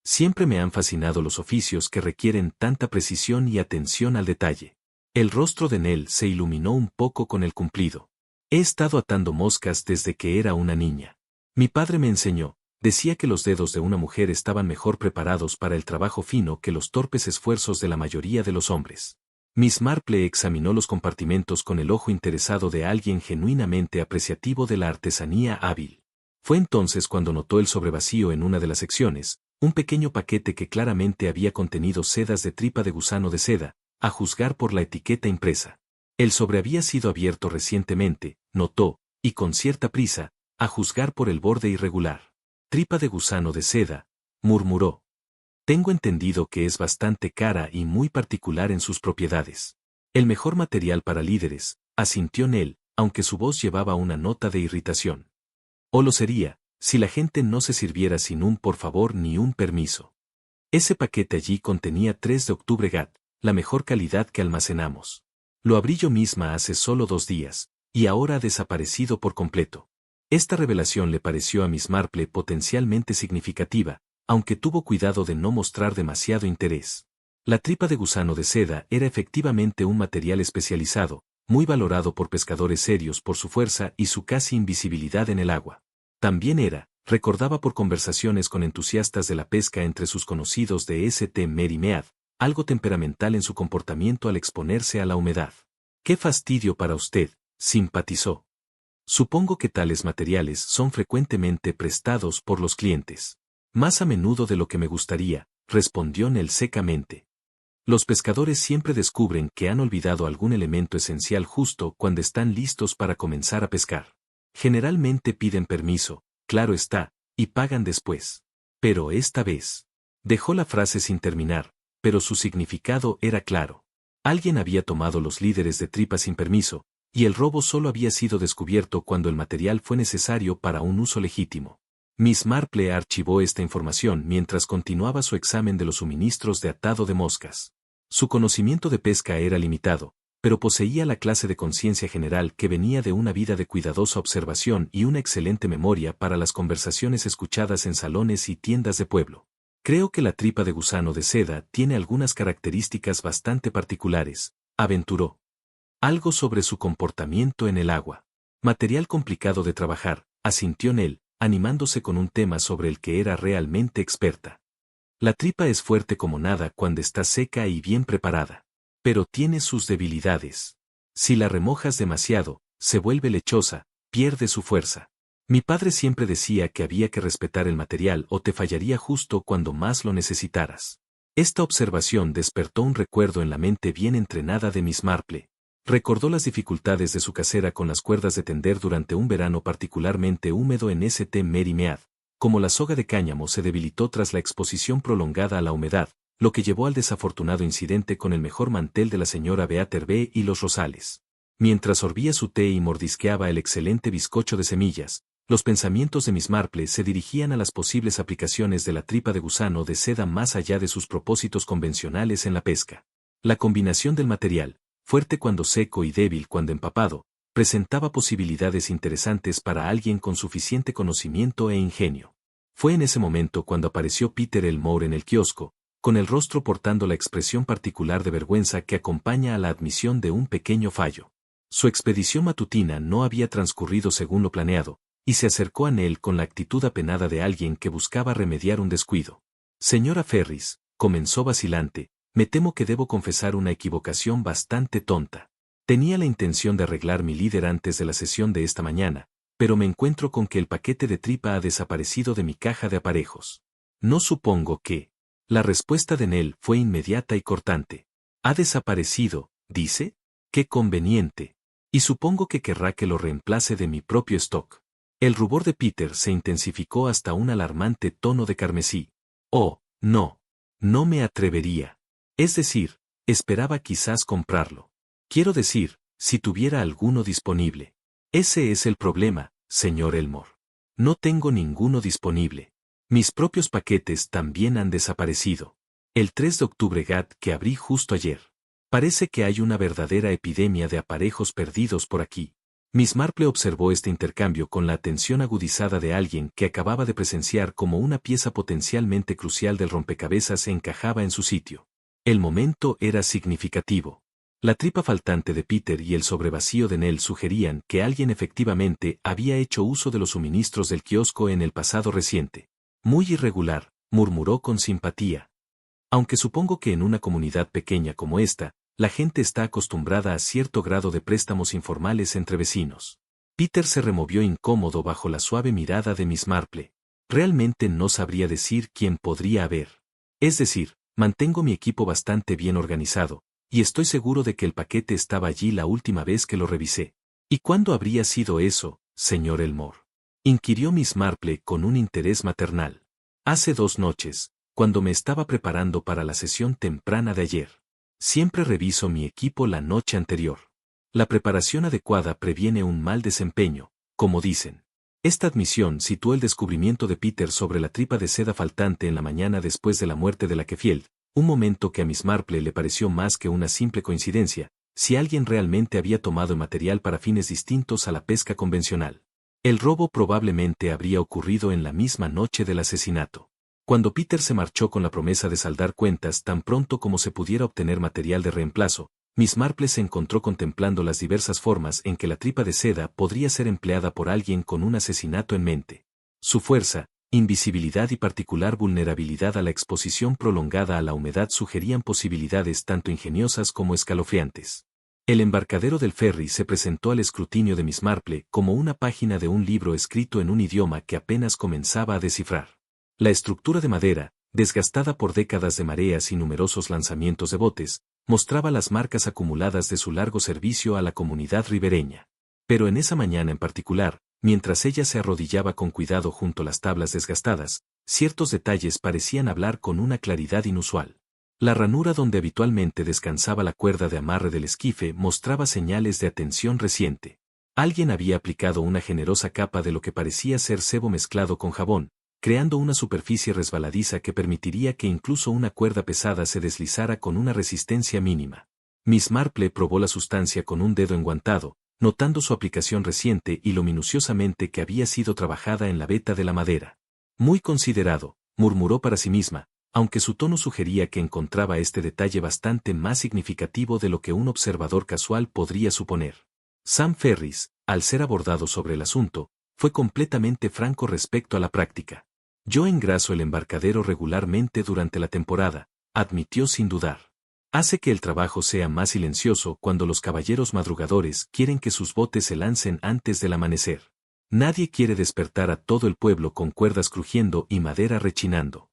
Speaker 1: Siempre me han fascinado los oficios que requieren tanta precisión y atención al detalle. El rostro de Nell se iluminó un poco con el cumplido. He estado atando moscas desde que era una niña. Mi padre me enseñó, decía que los dedos de una mujer estaban mejor preparados para el trabajo fino que los torpes esfuerzos de la mayoría de los hombres. Miss Marple examinó los compartimentos con el ojo interesado de alguien genuinamente apreciativo de la artesanía hábil. Fue entonces cuando notó el sobrevacío en una de las secciones, un pequeño paquete que claramente había contenido sedas de tripa de gusano de seda, a juzgar por la etiqueta impresa. El sobre había sido abierto recientemente, notó, y con cierta prisa, a juzgar por el borde irregular. Tripa de gusano de seda, murmuró. Tengo entendido que es bastante cara y muy particular en sus propiedades. El mejor material para líderes, asintió Nell, aunque su voz llevaba una nota de irritación. O lo sería, si la gente no se sirviera sin un por favor ni un permiso. Ese paquete allí contenía 3 de octubre GAT, la mejor calidad que almacenamos. Lo abrí yo misma hace solo 2 días, y ahora ha desaparecido por completo. Esta revelación le pareció a Miss Marple potencialmente significativa, aunque tuvo cuidado de no mostrar demasiado interés. La tripa de gusano de seda era efectivamente un material especializado, muy valorado por pescadores serios por su fuerza y su casi invisibilidad en el agua. También era, recordaba por conversaciones con entusiastas de la pesca entre sus conocidos de St. Mary Mead, algo temperamental en su comportamiento al exponerse a la humedad. ¡Qué fastidio para usted!, simpatizó. Supongo que tales materiales son frecuentemente prestados por los clientes. Más a menudo de lo que me gustaría, respondió Nell secamente. Los pescadores siempre descubren que han olvidado algún elemento esencial justo cuando están listos para comenzar a pescar. Generalmente piden permiso, claro está, y pagan después. Pero esta vez. Dejó la frase sin terminar, pero su significado era claro. Alguien había tomado los líderes de tripa sin permiso, y el robo solo había sido descubierto cuando el material fue necesario para un uso legítimo. Miss Marple archivó esta información mientras continuaba su examen de los suministros de atado de moscas. Su conocimiento de pesca era limitado, pero poseía la clase de conciencia general que venía de una vida de cuidadosa observación y una excelente memoria para las conversaciones escuchadas en salones y tiendas de pueblo. Creo que la tripa de gusano de seda tiene algunas características bastante particulares, aventuró. Algo sobre su comportamiento en el agua. Material complicado de trabajar, asintió Nell, animándose con un tema sobre el que era realmente experta. La tripa es fuerte como nada cuando está seca y bien preparada. Pero tiene sus debilidades. Si la remojas demasiado, se vuelve lechosa, pierde su fuerza. Mi padre siempre decía que había que respetar el material o te fallaría justo cuando más lo necesitaras. Esta observación despertó un recuerdo en la mente bien entrenada de Miss Marple. Recordó las dificultades de su casera con las cuerdas de tender durante un verano particularmente húmedo en St. Mary Mead. Como la soga de cáñamo se debilitó tras la exposición prolongada a la humedad, lo que llevó al desafortunado incidente con el mejor mantel de la señora Beater B. y los rosales. Mientras sorbía su té y mordisqueaba el excelente bizcocho de semillas, los pensamientos de Miss Marple se dirigían a las posibles aplicaciones de la tripa de gusano de seda más allá de sus propósitos convencionales en la pesca. La combinación del material, fuerte cuando seco y débil cuando empapado, presentaba posibilidades interesantes para alguien con suficiente conocimiento e ingenio. Fue en ese momento cuando apareció Peter Elmore en el kiosco, con el rostro portando la expresión particular de vergüenza que acompaña a la admisión de un pequeño fallo. Su expedición matutina no había transcurrido según lo planeado, y se acercó a Nell con la actitud apenada de alguien que buscaba remediar un descuido. Señora Ferris, comenzó vacilante, me temo que debo confesar una equivocación bastante tonta. Tenía la intención de arreglar mi líder antes de la sesión de esta mañana, pero me encuentro con que el paquete de tripa ha desaparecido de mi caja de aparejos. No supongo que... La respuesta de Nell fue inmediata y cortante. ¿Ha desaparecido, dice? ¡Qué conveniente! Y supongo que querrá que lo reemplace de mi propio stock. El rubor de Peter se intensificó hasta un alarmante tono de carmesí. Oh, no. No me atrevería. Es decir, esperaba quizás comprarlo. Quiero decir, si tuviera alguno disponible. Ese es el problema, señor Elmore. No tengo ninguno disponible. Mis propios paquetes también han desaparecido. El 3 de octubre GAT que abrí justo ayer. Parece que hay una verdadera epidemia de aparejos perdidos por aquí. Miss Marple observó este intercambio con la atención agudizada de alguien que acababa de presenciar cómo una pieza potencialmente crucial del rompecabezas se encajaba en su sitio. El momento era significativo. La tripa faltante de Peter y el sobrevacío de Nell sugerían que alguien efectivamente había hecho uso de los suministros del kiosco en el pasado reciente. Muy irregular, murmuró con simpatía. Aunque supongo que en una comunidad pequeña como esta, la gente está acostumbrada a cierto grado de préstamos informales entre vecinos. Peter se removió incómodo bajo la suave mirada de Miss Marple. Realmente no sabría decir quién podría haber. Es decir, mantengo mi equipo bastante bien organizado, y estoy seguro de que el paquete estaba allí la última vez que lo revisé. ¿Y cuándo habría sido eso, señor Elmore? Inquirió Miss Marple con un interés maternal. Hace 2 noches, cuando me estaba preparando para la sesión temprana de ayer. Siempre reviso mi equipo la noche anterior. La preparación adecuada previene un mal desempeño, como dicen. Esta admisión situó el descubrimiento de Peter sobre la tripa de seda faltante en la mañana después de la muerte de la Kefield, un momento que a Miss Marple le pareció más que una simple coincidencia, si alguien realmente había tomado el material para fines distintos a la pesca convencional. El robo probablemente habría ocurrido en la misma noche del asesinato. Cuando Peter se marchó con la promesa de saldar cuentas tan pronto como se pudiera obtener material de reemplazo, Miss Marple se encontró contemplando las diversas formas en que la tripa de seda podría ser empleada por alguien con un asesinato en mente. Su fuerza, invisibilidad y particular vulnerabilidad a la exposición prolongada a la humedad sugerían posibilidades tanto ingeniosas como escalofriantes. El embarcadero del ferry se presentó al escrutinio de Miss Marple como una página de un libro escrito en un idioma que apenas comenzaba a descifrar. La estructura de madera, desgastada por décadas de mareas y numerosos lanzamientos de botes, mostraba las marcas acumuladas de su largo servicio a la comunidad ribereña. Pero en esa mañana en particular, mientras ella se arrodillaba con cuidado junto a las tablas desgastadas, ciertos detalles parecían hablar con una claridad inusual. La ranura donde habitualmente descansaba la cuerda de amarre del esquife mostraba señales de atención reciente. Alguien había aplicado una generosa capa de lo que parecía ser sebo mezclado con jabón, creando una superficie resbaladiza que permitiría que incluso una cuerda pesada se deslizara con una resistencia mínima. Miss Marple probó la sustancia con un dedo enguantado, notando su aplicación reciente y lo minuciosamente que había sido trabajada en la veta de la madera. Muy considerado, murmuró para sí misma, aunque su tono sugería que encontraba este detalle bastante más significativo de lo que un observador casual podría suponer. Sam Ferris, al ser abordado sobre el asunto, fue completamente franco respecto a la práctica. Yo engraso el embarcadero regularmente durante la temporada, admitió sin dudar. Hace que el trabajo sea más silencioso cuando los caballeros madrugadores quieren que sus botes se lancen antes del amanecer. Nadie quiere despertar a todo el pueblo con cuerdas crujiendo y madera rechinando.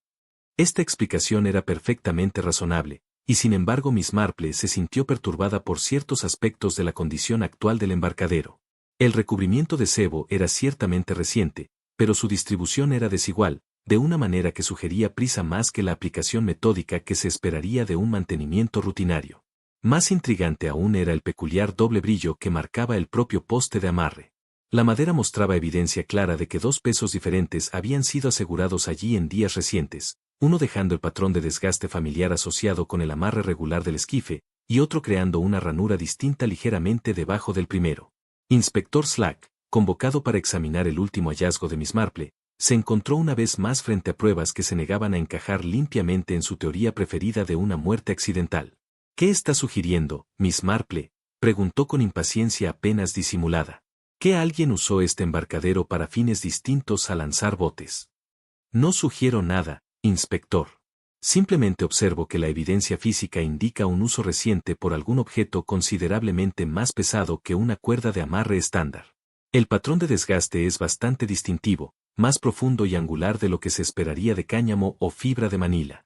Speaker 1: Esta explicación era perfectamente razonable, y sin embargo Miss Marple se sintió perturbada por ciertos aspectos de la condición actual del embarcadero. El recubrimiento de sebo era ciertamente reciente, pero su distribución era desigual, de una manera que sugería prisa más que la aplicación metódica que se esperaría de un mantenimiento rutinario. Más intrigante aún era el peculiar doble brillo que marcaba el propio poste de amarre. La madera mostraba evidencia clara de que 2 pesos diferentes habían sido asegurados allí en días recientes, uno dejando el patrón de desgaste familiar asociado con el amarre regular del esquife, y otro creando una ranura distinta ligeramente debajo del primero. Inspector Slack, convocado para examinar el último hallazgo de Miss Marple, se encontró una vez más frente a pruebas que se negaban a encajar limpiamente en su teoría preferida de una muerte accidental. ¿Qué está sugiriendo, Miss Marple?, preguntó con impaciencia apenas disimulada. ¿Que alguien usó este embarcadero para fines distintos a lanzar botes? No sugiero nada, inspector. Simplemente observo que la evidencia física indica un uso reciente por algún objeto considerablemente más pesado que una cuerda de amarre estándar. El patrón de desgaste es bastante distintivo, más profundo y angular de lo que se esperaría de cáñamo o fibra de Manila.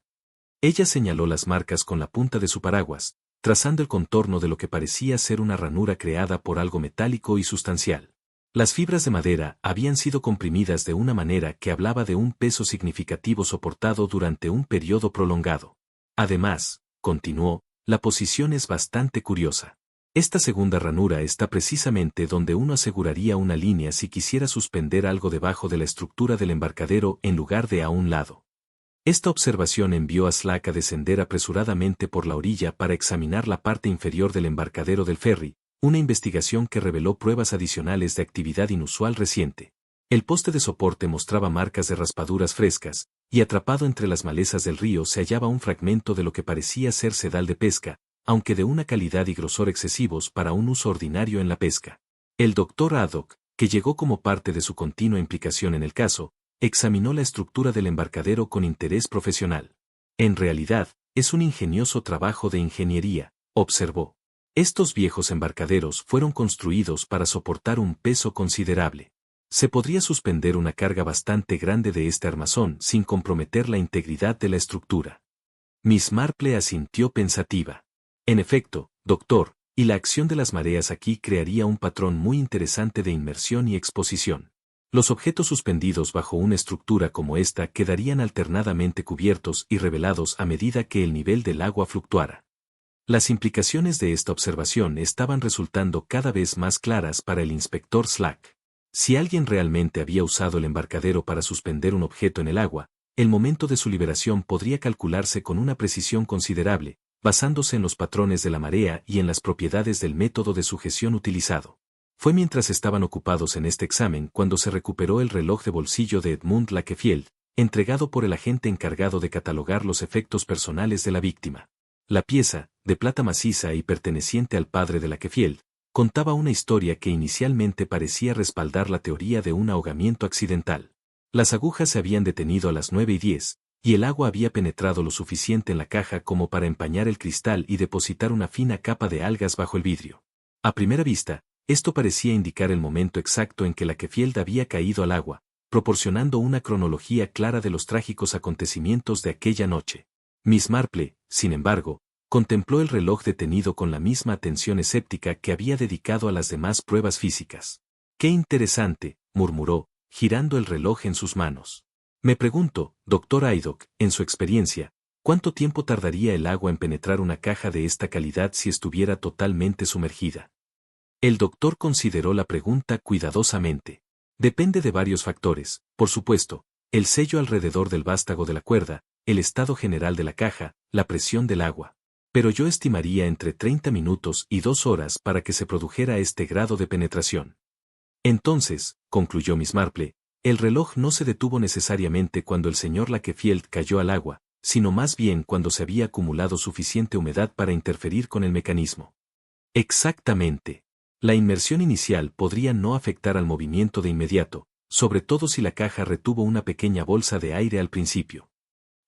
Speaker 1: Ella señaló las marcas con la punta de su paraguas, trazando el contorno de lo que parecía ser una ranura creada por algo metálico y sustancial. Las fibras de madera habían sido comprimidas de una manera que hablaba de un peso significativo soportado durante un periodo prolongado. Además, continuó, la posición es bastante curiosa. Esta segunda ranura está precisamente donde uno aseguraría una línea si quisiera suspender algo debajo de la estructura del embarcadero en lugar de a un lado. Esta observación envió a Slack a descender apresuradamente por la orilla para examinar la parte inferior del embarcadero del ferry, una investigación que reveló pruebas adicionales de actividad inusual reciente. El poste de soporte mostraba marcas de raspaduras frescas, y atrapado entre las malezas del río se hallaba un fragmento de lo que parecía ser sedal de pesca, aunque de una calidad y grosor excesivos para un uso ordinario en la pesca. El Dr. Haddock, que llegó como parte de su continua implicación en el caso, examinó la estructura del embarcadero con interés profesional. En realidad, es un ingenioso trabajo de ingeniería, observó. Estos viejos embarcaderos fueron construidos para soportar un peso considerable. Se podría suspender una carga bastante grande de este armazón sin comprometer la integridad de la estructura. Miss Marple asintió pensativa. En efecto, doctor, y la acción de las mareas aquí crearía un patrón muy interesante de inmersión y exposición. Los objetos suspendidos bajo una estructura como esta quedarían alternadamente cubiertos y revelados a medida que el nivel del agua fluctuara. Las implicaciones de esta observación estaban resultando cada vez más claras para el inspector Slack. Si alguien realmente había usado el embarcadero para suspender un objeto en el agua, el momento de su liberación podría calcularse con una precisión considerable, basándose en los patrones de la marea y en las propiedades del método de sujeción utilizado. Fue mientras estaban ocupados en este examen cuando se recuperó el reloj de bolsillo de Edmund Lakefield, entregado por el agente encargado de catalogar los efectos personales de la víctima. La pieza, de plata maciza y perteneciente al padre de Lakefield, contaba una historia que inicialmente parecía respaldar la teoría de un ahogamiento accidental. Las agujas se habían detenido a las 9:10, y el agua había penetrado lo suficiente en la caja como para empañar el cristal y depositar una fina capa de algas bajo el vidrio. A primera vista, esto parecía indicar el momento exacto en que Lakefield había caído al agua, proporcionando una cronología clara de los trágicos acontecimientos de aquella noche. Miss Marple, sin embargo, contempló el reloj detenido con la misma atención escéptica que había dedicado a las demás pruebas físicas. ¡Qué interesante!, murmuró, girando el reloj en sus manos. Me pregunto, Dr. Haddock, en su experiencia, ¿cuánto tiempo tardaría el agua en penetrar una caja de esta calidad si estuviera totalmente sumergida? El doctor consideró la pregunta cuidadosamente. Depende de varios factores, por supuesto, el sello alrededor del vástago de la cuerda, el estado general de la caja, la presión del agua. Pero yo estimaría entre 30 minutos y 2 horas para que se produjera este grado de penetración. Entonces, concluyó Miss Marple, el reloj no se detuvo necesariamente cuando el señor Lakefield cayó al agua, sino más bien cuando se había acumulado suficiente humedad para interferir con el mecanismo. Exactamente. La inmersión inicial podría no afectar al movimiento de inmediato, sobre todo si la caja retuvo una pequeña bolsa de aire al principio.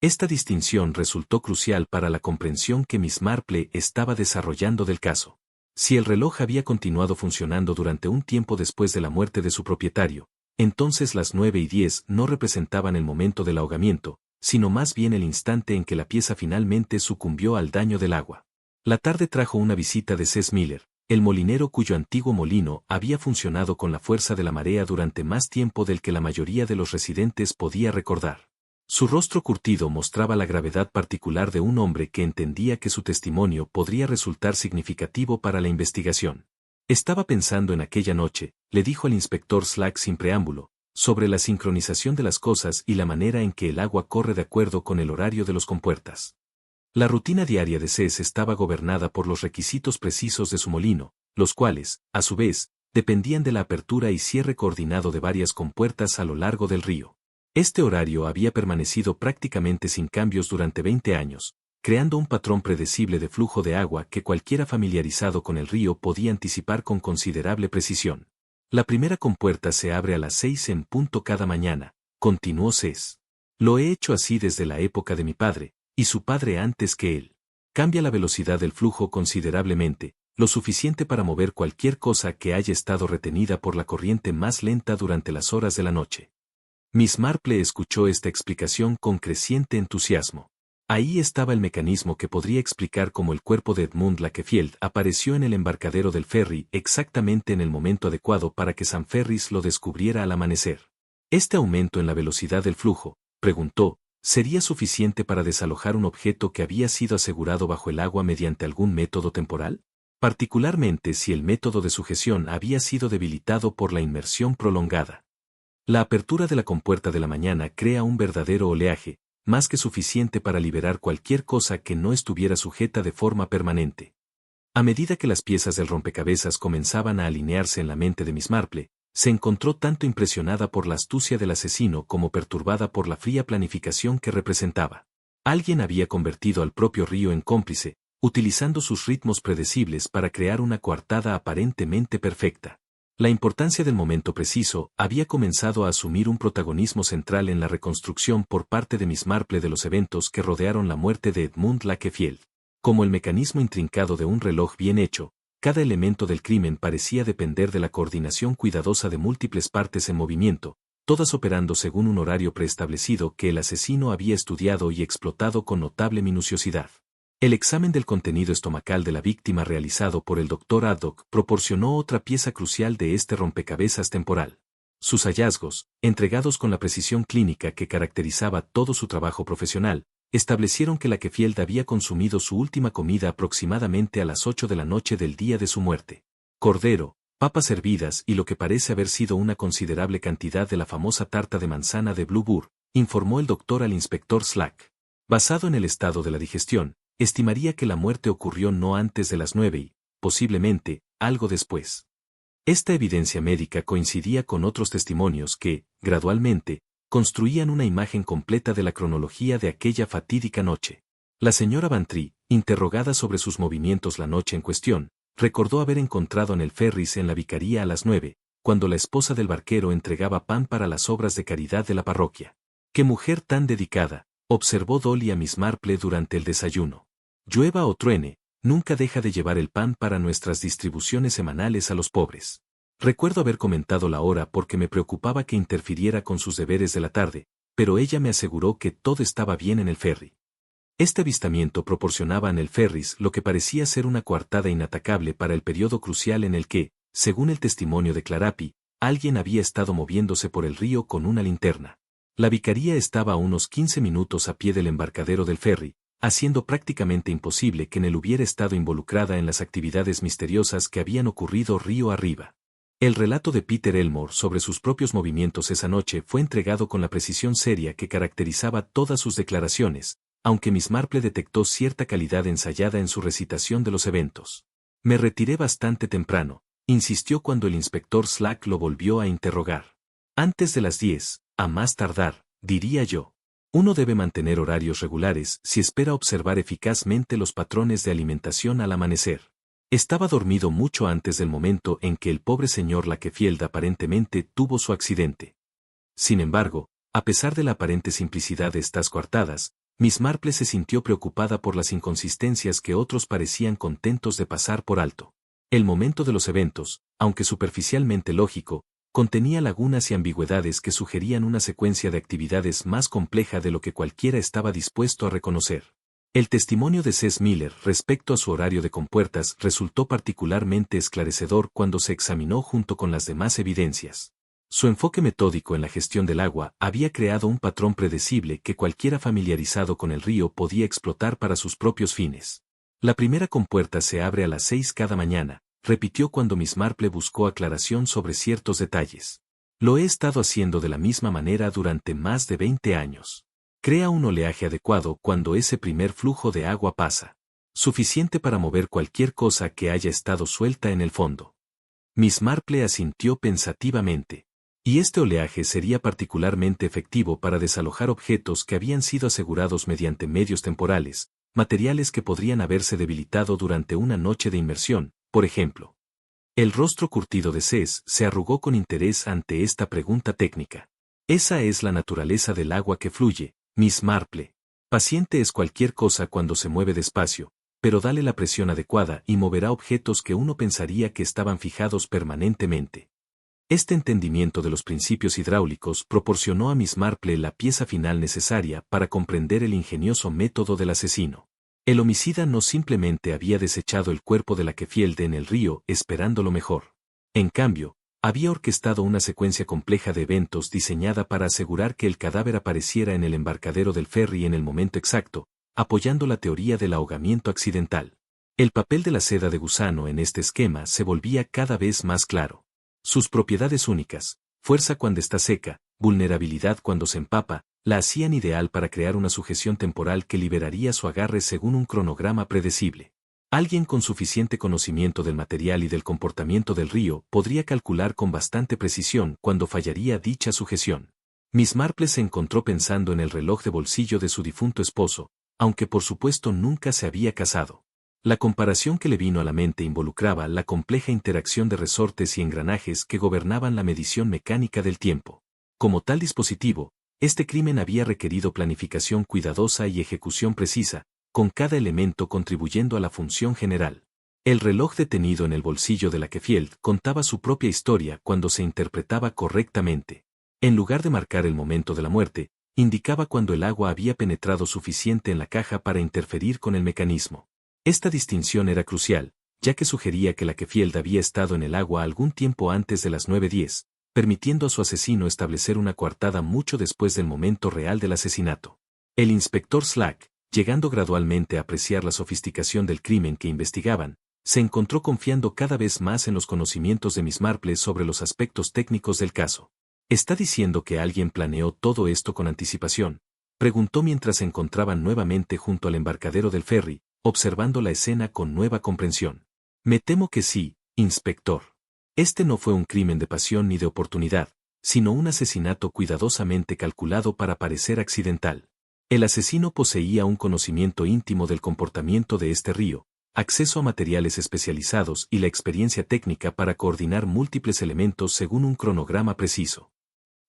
Speaker 1: Esta distinción resultó crucial para la comprensión que Miss Marple estaba desarrollando del caso. Si el reloj había continuado funcionando durante un tiempo después de la muerte de su propietario, entonces las 9:10 no representaban el momento del ahogamiento, sino más bien el instante en que la pieza finalmente sucumbió al daño del agua. La tarde trajo una visita de C.S. Miller, el molinero cuyo antiguo molino había funcionado con la fuerza de la marea durante más tiempo del que la mayoría de los residentes podía recordar. Su rostro curtido mostraba la gravedad particular de un hombre que entendía que su testimonio podría resultar significativo para la investigación. Estaba pensando en aquella noche, le dijo al inspector Slack sin preámbulo, sobre la sincronización de las cosas y la manera en que el agua corre de acuerdo con el horario de los compuertas. La rutina diaria de Cés estaba gobernada por los requisitos precisos de su molino, los cuales, a su vez, dependían de la apertura y cierre coordinado de varias compuertas a lo largo del río. Este horario había permanecido prácticamente sin cambios durante 20 años, creando un patrón predecible de flujo de agua que cualquiera familiarizado con el río podía anticipar con considerable precisión. La primera compuerta se abre a las 6 en punto cada mañana, continuó Cés. Lo he hecho así desde la época de mi padre, y su padre antes que él. Cambia la velocidad del flujo considerablemente, lo suficiente para mover cualquier cosa que haya estado retenida por la corriente más lenta durante las horas de la noche. Miss Marple escuchó esta explicación con creciente entusiasmo. Ahí estaba el mecanismo que podría explicar cómo el cuerpo de Edmund Lakefield apareció en el embarcadero del ferry exactamente en el momento adecuado para que Sam Ferris lo descubriera al amanecer. ¿Este aumento en la velocidad del flujo, preguntó, sería suficiente para desalojar un objeto que había sido asegurado bajo el agua mediante algún método temporal? Particularmente si el método de sujeción había sido debilitado por la inmersión prolongada. La apertura de la compuerta de la mañana crea un verdadero oleaje, más que suficiente para liberar cualquier cosa que no estuviera sujeta de forma permanente. A medida que las piezas del rompecabezas comenzaban a alinearse en la mente de Miss Marple, se encontró tanto impresionada por la astucia del asesino como perturbada por la fría planificación que representaba. Alguien había convertido al propio río en cómplice, utilizando sus ritmos predecibles para crear una coartada aparentemente perfecta. La importancia del momento preciso había comenzado a asumir un protagonismo central en la reconstrucción por parte de Miss Marple de los eventos que rodearon la muerte de Edmund Lakefield. Como el mecanismo intrincado de un reloj bien hecho, cada elemento del crimen parecía depender de la coordinación cuidadosa de múltiples partes en movimiento, todas operando según un horario preestablecido que el asesino había estudiado y explotado con notable minuciosidad. El examen del contenido estomacal de la víctima realizado por el Dr. Haddock proporcionó otra pieza crucial de este rompecabezas temporal. Sus hallazgos, entregados con la precisión clínica que caracterizaba todo su trabajo profesional, establecieron que Lakefield había consumido su última comida aproximadamente a las 8 de la noche del día de su muerte. Cordero, papas hervidas y lo que parece haber sido una considerable cantidad de la famosa tarta de manzana de Blue Burr, informó el doctor al inspector Slack. Basado en el estado de la digestión, estimaría que la muerte ocurrió no antes de las 9 y, posiblemente, algo después. Esta evidencia médica coincidía con otros testimonios que, gradualmente, construían una imagen completa de la cronología de aquella fatídica noche. La señora Bantry, interrogada sobre sus movimientos la noche en cuestión, recordó haber encontrado en el Ferris en la vicaría a las 9, cuando la esposa del barquero entregaba pan para las obras de caridad de la parroquia. ¡Qué mujer tan dedicada!, observó Dolly a Miss Marple durante el desayuno. Llueva o truene, nunca deja de llevar el pan para nuestras distribuciones semanales a los pobres. Recuerdo haber comentado la hora porque me preocupaba que interfiriera con sus deberes de la tarde, pero ella me aseguró que todo estaba bien en el ferry. Este avistamiento proporcionaba en el Ferris lo que parecía ser una coartada inatacable para el periodo crucial en el que, según el testimonio de Clarapi, alguien había estado moviéndose por el río con una linterna. La vicaría estaba a unos 15 minutos a pie del embarcadero del ferry, haciendo prácticamente imposible que Nell hubiera estado involucrada en las actividades misteriosas que habían ocurrido río arriba. El relato de Peter Elmore sobre sus propios movimientos esa noche fue entregado con la precisión seria que caracterizaba todas sus declaraciones, aunque Miss Marple detectó cierta calidad ensayada en su recitación de los eventos. Me retiré bastante temprano, insistió cuando el inspector Slack lo volvió a interrogar. Antes de las 10, a más tardar, diría yo. Uno debe mantener horarios regulares si espera observar eficazmente los patrones de alimentación al amanecer. Estaba dormido mucho antes del momento en que el pobre señor Lakefield aparentemente tuvo su accidente. Sin embargo, a pesar de la aparente simplicidad de estas coartadas, Miss Marple se sintió preocupada por las inconsistencias que otros parecían contentos de pasar por alto. El momento de los eventos, aunque superficialmente lógico, contenía lagunas y ambigüedades que sugerían una secuencia de actividades más compleja de lo que cualquiera estaba dispuesto a reconocer. El testimonio de Cess Miller respecto a su horario de compuertas resultó particularmente esclarecedor cuando se examinó junto con las demás evidencias. Su enfoque metódico en la gestión del agua había creado un patrón predecible que cualquiera familiarizado con el río podía explotar para sus propios fines. La primera compuerta se abre a las 6 cada mañana, repitió cuando Miss Marple buscó aclaración sobre ciertos detalles. Lo he estado haciendo de la misma manera durante más de 20 años. Crea un oleaje adecuado cuando ese primer flujo de agua pasa. Suficiente para mover cualquier cosa que haya estado suelta en el fondo. Miss Marple asintió pensativamente. Y este oleaje sería particularmente efectivo para desalojar objetos que habían sido asegurados mediante medios temporales, materiales que podrían haberse debilitado durante una noche de inmersión, por ejemplo. El rostro curtido de Cess se arrugó con interés ante esta pregunta técnica. Esa es la naturaleza del agua que fluye, Miss Marple. Paciente es cualquier cosa cuando se mueve despacio, pero dale la presión adecuada y moverá objetos que uno pensaría que estaban fijados permanentemente. Este entendimiento de los principios hidráulicos proporcionó a Miss Marple la pieza final necesaria para comprender el ingenioso método del asesino. El homicida no simplemente había desechado el cuerpo de Lakefield en el río esperando lo mejor. En cambio, había orquestado una secuencia compleja de eventos diseñada para asegurar que el cadáver apareciera en el embarcadero del ferry en el momento exacto, apoyando la teoría del ahogamiento accidental. El papel de la seda de gusano en este esquema se volvía cada vez más claro. Sus propiedades únicas, fuerza cuando está seca, vulnerabilidad cuando se empapa, La hacían ideal para crear una sujeción temporal que liberaría su agarre según un cronograma predecible. Alguien con suficiente conocimiento del material y del comportamiento del río podría calcular con bastante precisión cuándo fallaría dicha sujeción. Miss Marple se encontró pensando en el reloj de bolsillo de su difunto esposo, aunque por supuesto nunca se había casado. La comparación que le vino a la mente involucraba la compleja interacción de resortes y engranajes que gobernaban la medición mecánica del tiempo. Como tal dispositivo, este crimen había requerido planificación cuidadosa y ejecución precisa, con cada elemento contribuyendo a la función general. El reloj detenido en el bolsillo de Lakefield contaba su propia historia cuando se interpretaba correctamente. En lugar de marcar el momento de la muerte, indicaba cuando el agua había penetrado suficiente en la caja para interferir con el mecanismo. Esta distinción era crucial, ya que sugería que Lakefield había estado en el agua algún tiempo antes de las 9:10, permitiendo a su asesino establecer una coartada mucho después del momento real del asesinato. El inspector Slack, llegando gradualmente a apreciar la sofisticación del crimen que investigaban, se encontró confiando cada vez más en los conocimientos de Miss Marple sobre los aspectos técnicos del caso. ¿Está diciendo que alguien planeó todo esto con anticipación?, preguntó mientras se encontraban nuevamente junto al embarcadero del ferry, observando la escena con nueva comprensión. Me temo que sí, inspector. Este no fue un crimen de pasión ni de oportunidad, sino un asesinato cuidadosamente calculado para parecer accidental. El asesino poseía un conocimiento íntimo del comportamiento de este río, acceso a materiales especializados y la experiencia técnica para coordinar múltiples elementos según un cronograma preciso.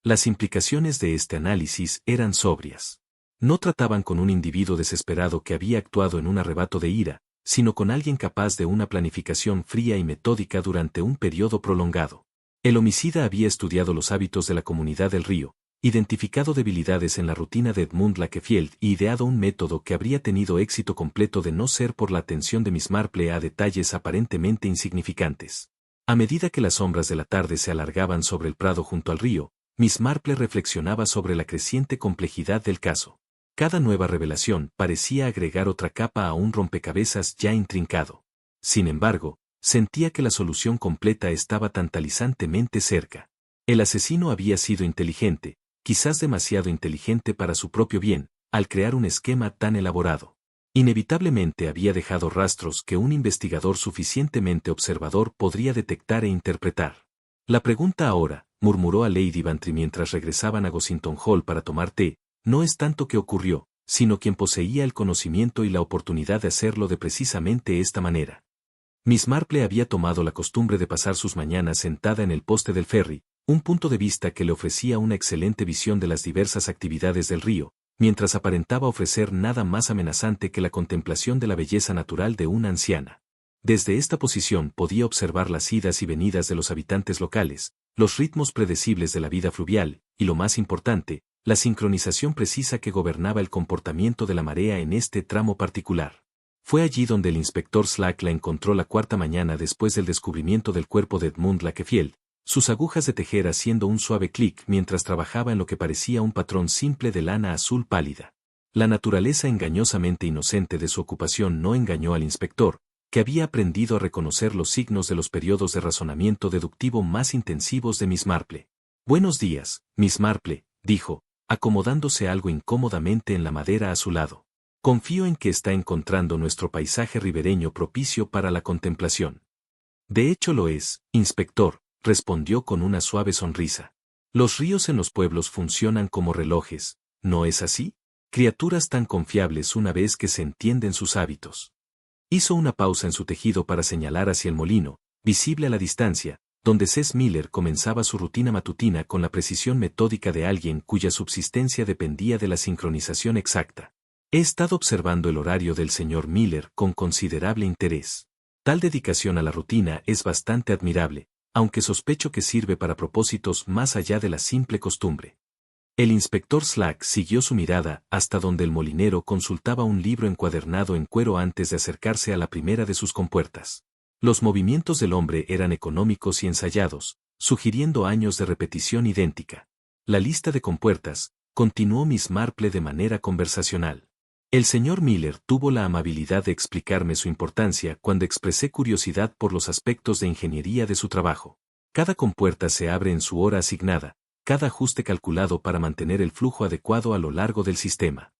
Speaker 1: Las implicaciones de este análisis eran sobrias. No trataban con un individuo desesperado que había actuado en un arrebato de ira, sino con alguien capaz de una planificación fría y metódica durante un periodo prolongado. El homicida había estudiado los hábitos de la comunidad del río, identificado debilidades en la rutina de Edmund Lakefield y ideado un método que habría tenido éxito completo de no ser por la atención de Miss Marple a detalles aparentemente insignificantes. A medida que las sombras de la tarde se alargaban sobre el prado junto al río, Miss Marple reflexionaba sobre la creciente complejidad del caso. Cada nueva revelación parecía agregar otra capa a un rompecabezas ya intrincado. Sin embargo, sentía que la solución completa estaba tantalizantemente cerca. El asesino había sido inteligente, quizás demasiado inteligente para su propio bien, al crear un esquema tan elaborado. Inevitablemente había dejado rastros que un investigador suficientemente observador podría detectar e interpretar. La pregunta ahora, murmuró a Lady Bantry mientras regresaban a Gossington Hall para tomar té, no es tanto qué ocurrió, sino quien poseía el conocimiento y la oportunidad de hacerlo de precisamente esta manera. Miss Marple había tomado la costumbre de pasar sus mañanas sentada en el poste del ferry, un punto de vista que le ofrecía una excelente visión de las diversas actividades del río, mientras aparentaba ofrecer nada más amenazante que la contemplación de la belleza natural de una anciana. Desde esta posición podía observar las idas y venidas de los habitantes locales, los ritmos predecibles de la vida fluvial, y lo más importante, la sincronización precisa que gobernaba el comportamiento de la marea en este tramo particular. Fue allí donde el inspector Slack la encontró la cuarta mañana después del descubrimiento del cuerpo de Edmund Lakefield, sus agujas de tejer haciendo un suave clic mientras trabajaba en lo que parecía un patrón simple de lana azul pálida. La naturaleza engañosamente inocente de su ocupación no engañó al inspector, que había aprendido a reconocer los signos de los periodos de razonamiento deductivo más intensivos de Miss Marple. Buenos días, Miss Marple, dijo, acomodándose algo incómodamente en la madera a su lado. Confío en que está encontrando nuestro paisaje ribereño propicio para la contemplación. De hecho lo es, inspector, respondió con una suave sonrisa. Los ríos en los pueblos funcionan como relojes, ¿no es así? Criaturas tan confiables una vez que se entienden sus hábitos. Hizo una pausa en su tejido para señalar hacia el molino, visible a la distancia, donde Cess Miller comenzaba su rutina matutina con la precisión metódica de alguien cuya subsistencia dependía de la sincronización exacta. He estado observando el horario del señor Miller con considerable interés. Tal dedicación a la rutina es bastante admirable, aunque sospecho que sirve para propósitos más allá de la simple costumbre. El inspector Slack siguió su mirada hasta donde el molinero consultaba un libro encuadernado en cuero antes de acercarse a la primera de sus compuertas. Los movimientos del hombre eran económicos y ensayados, sugiriendo años de repetición idéntica. La lista de compuertas, continuó Miss Marple de manera conversacional. El señor Miller tuvo la amabilidad de explicarme su importancia cuando expresé curiosidad por los aspectos de ingeniería de su trabajo. Cada compuerta se abre en su hora asignada, cada ajuste calculado para mantener el flujo adecuado a lo largo del sistema.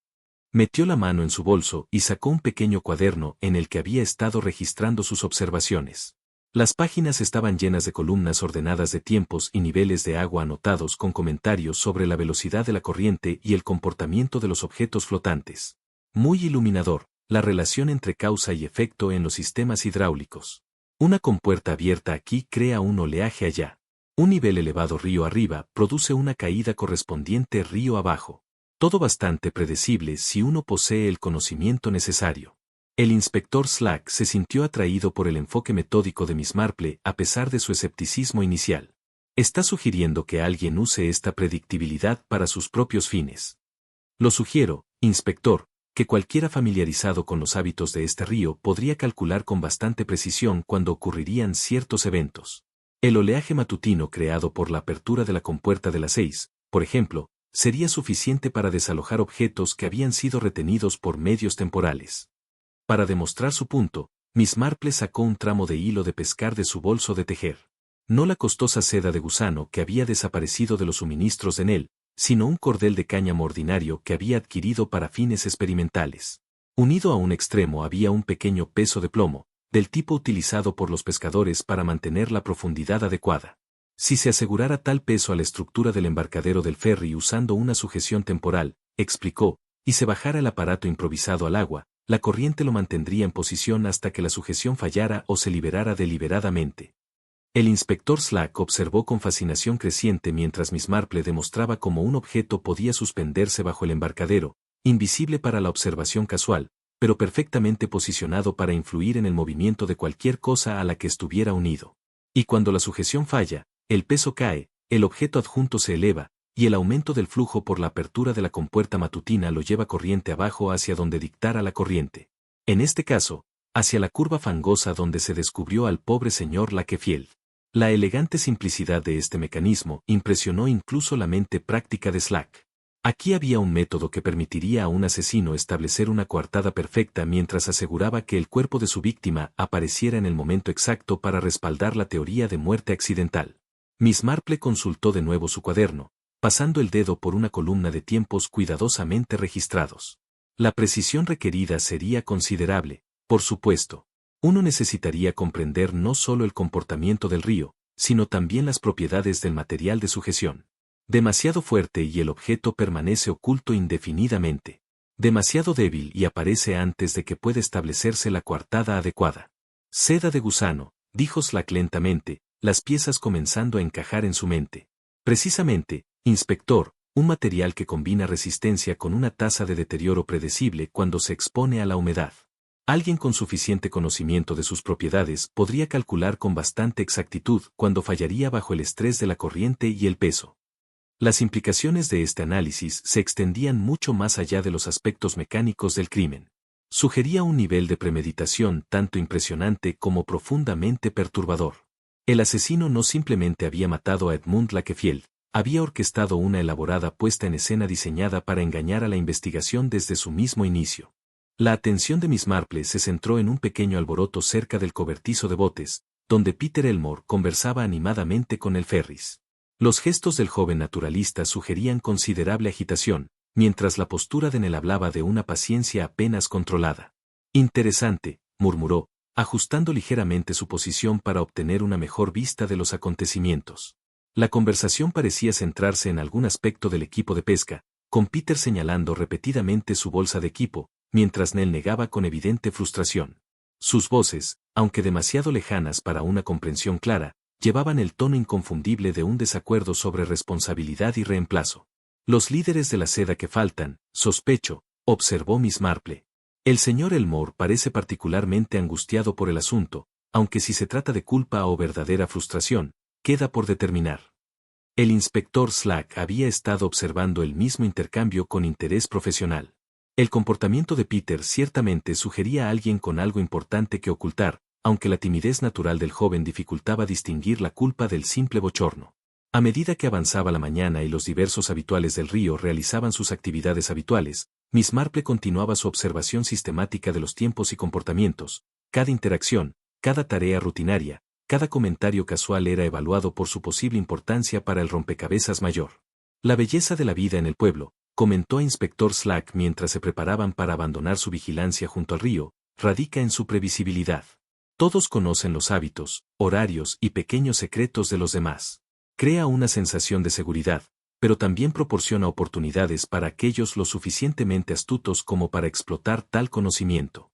Speaker 1: Metió la mano en su bolso y sacó un pequeño cuaderno en el que había estado registrando sus observaciones. Las páginas estaban llenas de columnas ordenadas de tiempos y niveles de agua anotados con comentarios sobre la velocidad de la corriente y el comportamiento de los objetos flotantes. Muy iluminador, la relación entre causa y efecto en los sistemas hidráulicos. Una compuerta abierta aquí crea un oleaje allá. Un nivel elevado río arriba produce una caída correspondiente río abajo. Todo bastante predecible si uno posee el conocimiento necesario. El inspector Slack se sintió atraído por el enfoque metódico de Miss Marple a pesar de su escepticismo inicial. Está sugiriendo que alguien use esta predictibilidad para sus propios fines. Lo sugiero, inspector, que cualquiera familiarizado con los hábitos de este río podría calcular con bastante precisión cuándo ocurrirían ciertos eventos. El oleaje matutino creado por la apertura de la compuerta de las 6, por ejemplo, sería suficiente para desalojar objetos que habían sido retenidos por medios temporales. Para demostrar su punto, Miss Marple sacó un tramo de hilo de pescar de su bolso de tejer. No la costosa seda de gusano que había desaparecido de los suministros de Nell, sino un cordel de cáñamo ordinario que había adquirido para fines experimentales. Unido a un extremo había un pequeño peso de plomo, del tipo utilizado por los pescadores para mantener la profundidad adecuada. Si se asegurara tal peso a la estructura del embarcadero del ferry usando una sujeción temporal, explicó, y se bajara el aparato improvisado al agua, la corriente lo mantendría en posición hasta que la sujeción fallara o se liberara deliberadamente. El inspector Slack observó con fascinación creciente mientras Miss Marple demostraba cómo un objeto podía suspenderse bajo el embarcadero, invisible para la observación casual, pero perfectamente posicionado para influir en el movimiento de cualquier cosa a la que estuviera unido. Y cuando la sujeción falla, el peso cae, el objeto adjunto se eleva, y el aumento del flujo por la apertura de la compuerta matutina lo lleva corriente abajo hacia donde dictara la corriente. En este caso, hacia la curva fangosa donde se descubrió al pobre señor Lakefield. La elegante simplicidad de este mecanismo impresionó incluso la mente práctica de Slack. Aquí había un método que permitiría a un asesino establecer una coartada perfecta mientras aseguraba que el cuerpo de su víctima apareciera en el momento exacto para respaldar la teoría de muerte accidental. Miss Marple consultó de nuevo su cuaderno, pasando el dedo por una columna de tiempos cuidadosamente registrados. La precisión requerida sería considerable, por supuesto. Uno necesitaría comprender no solo el comportamiento del río, sino también las propiedades del material de sujeción. Demasiado fuerte y el objeto permanece oculto indefinidamente. Demasiado débil y aparece antes de que pueda establecerse la coartada adecuada. Seda de gusano, dijo Slack lentamente, las piezas comenzando a encajar en su mente. Precisamente, inspector, un material que combina resistencia con una tasa de deterioro predecible cuando se expone a la humedad. Alguien con suficiente conocimiento de sus propiedades podría calcular con bastante exactitud cuándo fallaría bajo el estrés de la corriente y el peso. Las implicaciones de este análisis se extendían mucho más allá de los aspectos mecánicos del crimen. Sugería un nivel de premeditación tanto impresionante como profundamente perturbador. El asesino no simplemente había matado a Edmund Lakefield, había orquestado una elaborada puesta en escena diseñada para engañar a la investigación desde su mismo inicio. La atención de Miss Marple se centró en un pequeño alboroto cerca del cobertizo de botes, donde Peter Elmore conversaba animadamente con el Ferris. Los gestos del joven naturalista sugerían considerable agitación, mientras la postura de Nell hablaba de una paciencia apenas controlada. Interesante, murmuró, ajustando ligeramente su posición para obtener una mejor vista de los acontecimientos. La conversación parecía centrarse en algún aspecto del equipo de pesca, con Peter señalando repetidamente su bolsa de equipo, mientras Nell negaba con evidente frustración. Sus voces, aunque demasiado lejanas para una comprensión clara, llevaban el tono inconfundible de un desacuerdo sobre responsabilidad y reemplazo. Los líderes de la seda que faltan, sospecho, observó Miss Marple. El señor Elmore parece particularmente angustiado por el asunto, aunque si se trata de culpa o verdadera frustración, queda por determinar. El inspector Slack había estado observando el mismo intercambio con interés profesional. El comportamiento de Peter ciertamente sugería a alguien con algo importante que ocultar, aunque la timidez natural del joven dificultaba distinguir la culpa del simple bochorno. A medida que avanzaba la mañana y los diversos habituales del río realizaban sus actividades habituales, Miss Marple continuaba su observación sistemática de los tiempos y comportamientos, cada interacción, cada tarea rutinaria, cada comentario casual era evaluado por su posible importancia para el rompecabezas mayor. La belleza de la vida en el pueblo, comentó a Inspector Slack mientras se preparaban para abandonar su vigilancia junto al río, radica en su previsibilidad. Todos conocen los hábitos, horarios y pequeños secretos de los demás. Crea una sensación de seguridad, pero también proporciona oportunidades para aquellos lo suficientemente astutos como para explotar tal conocimiento.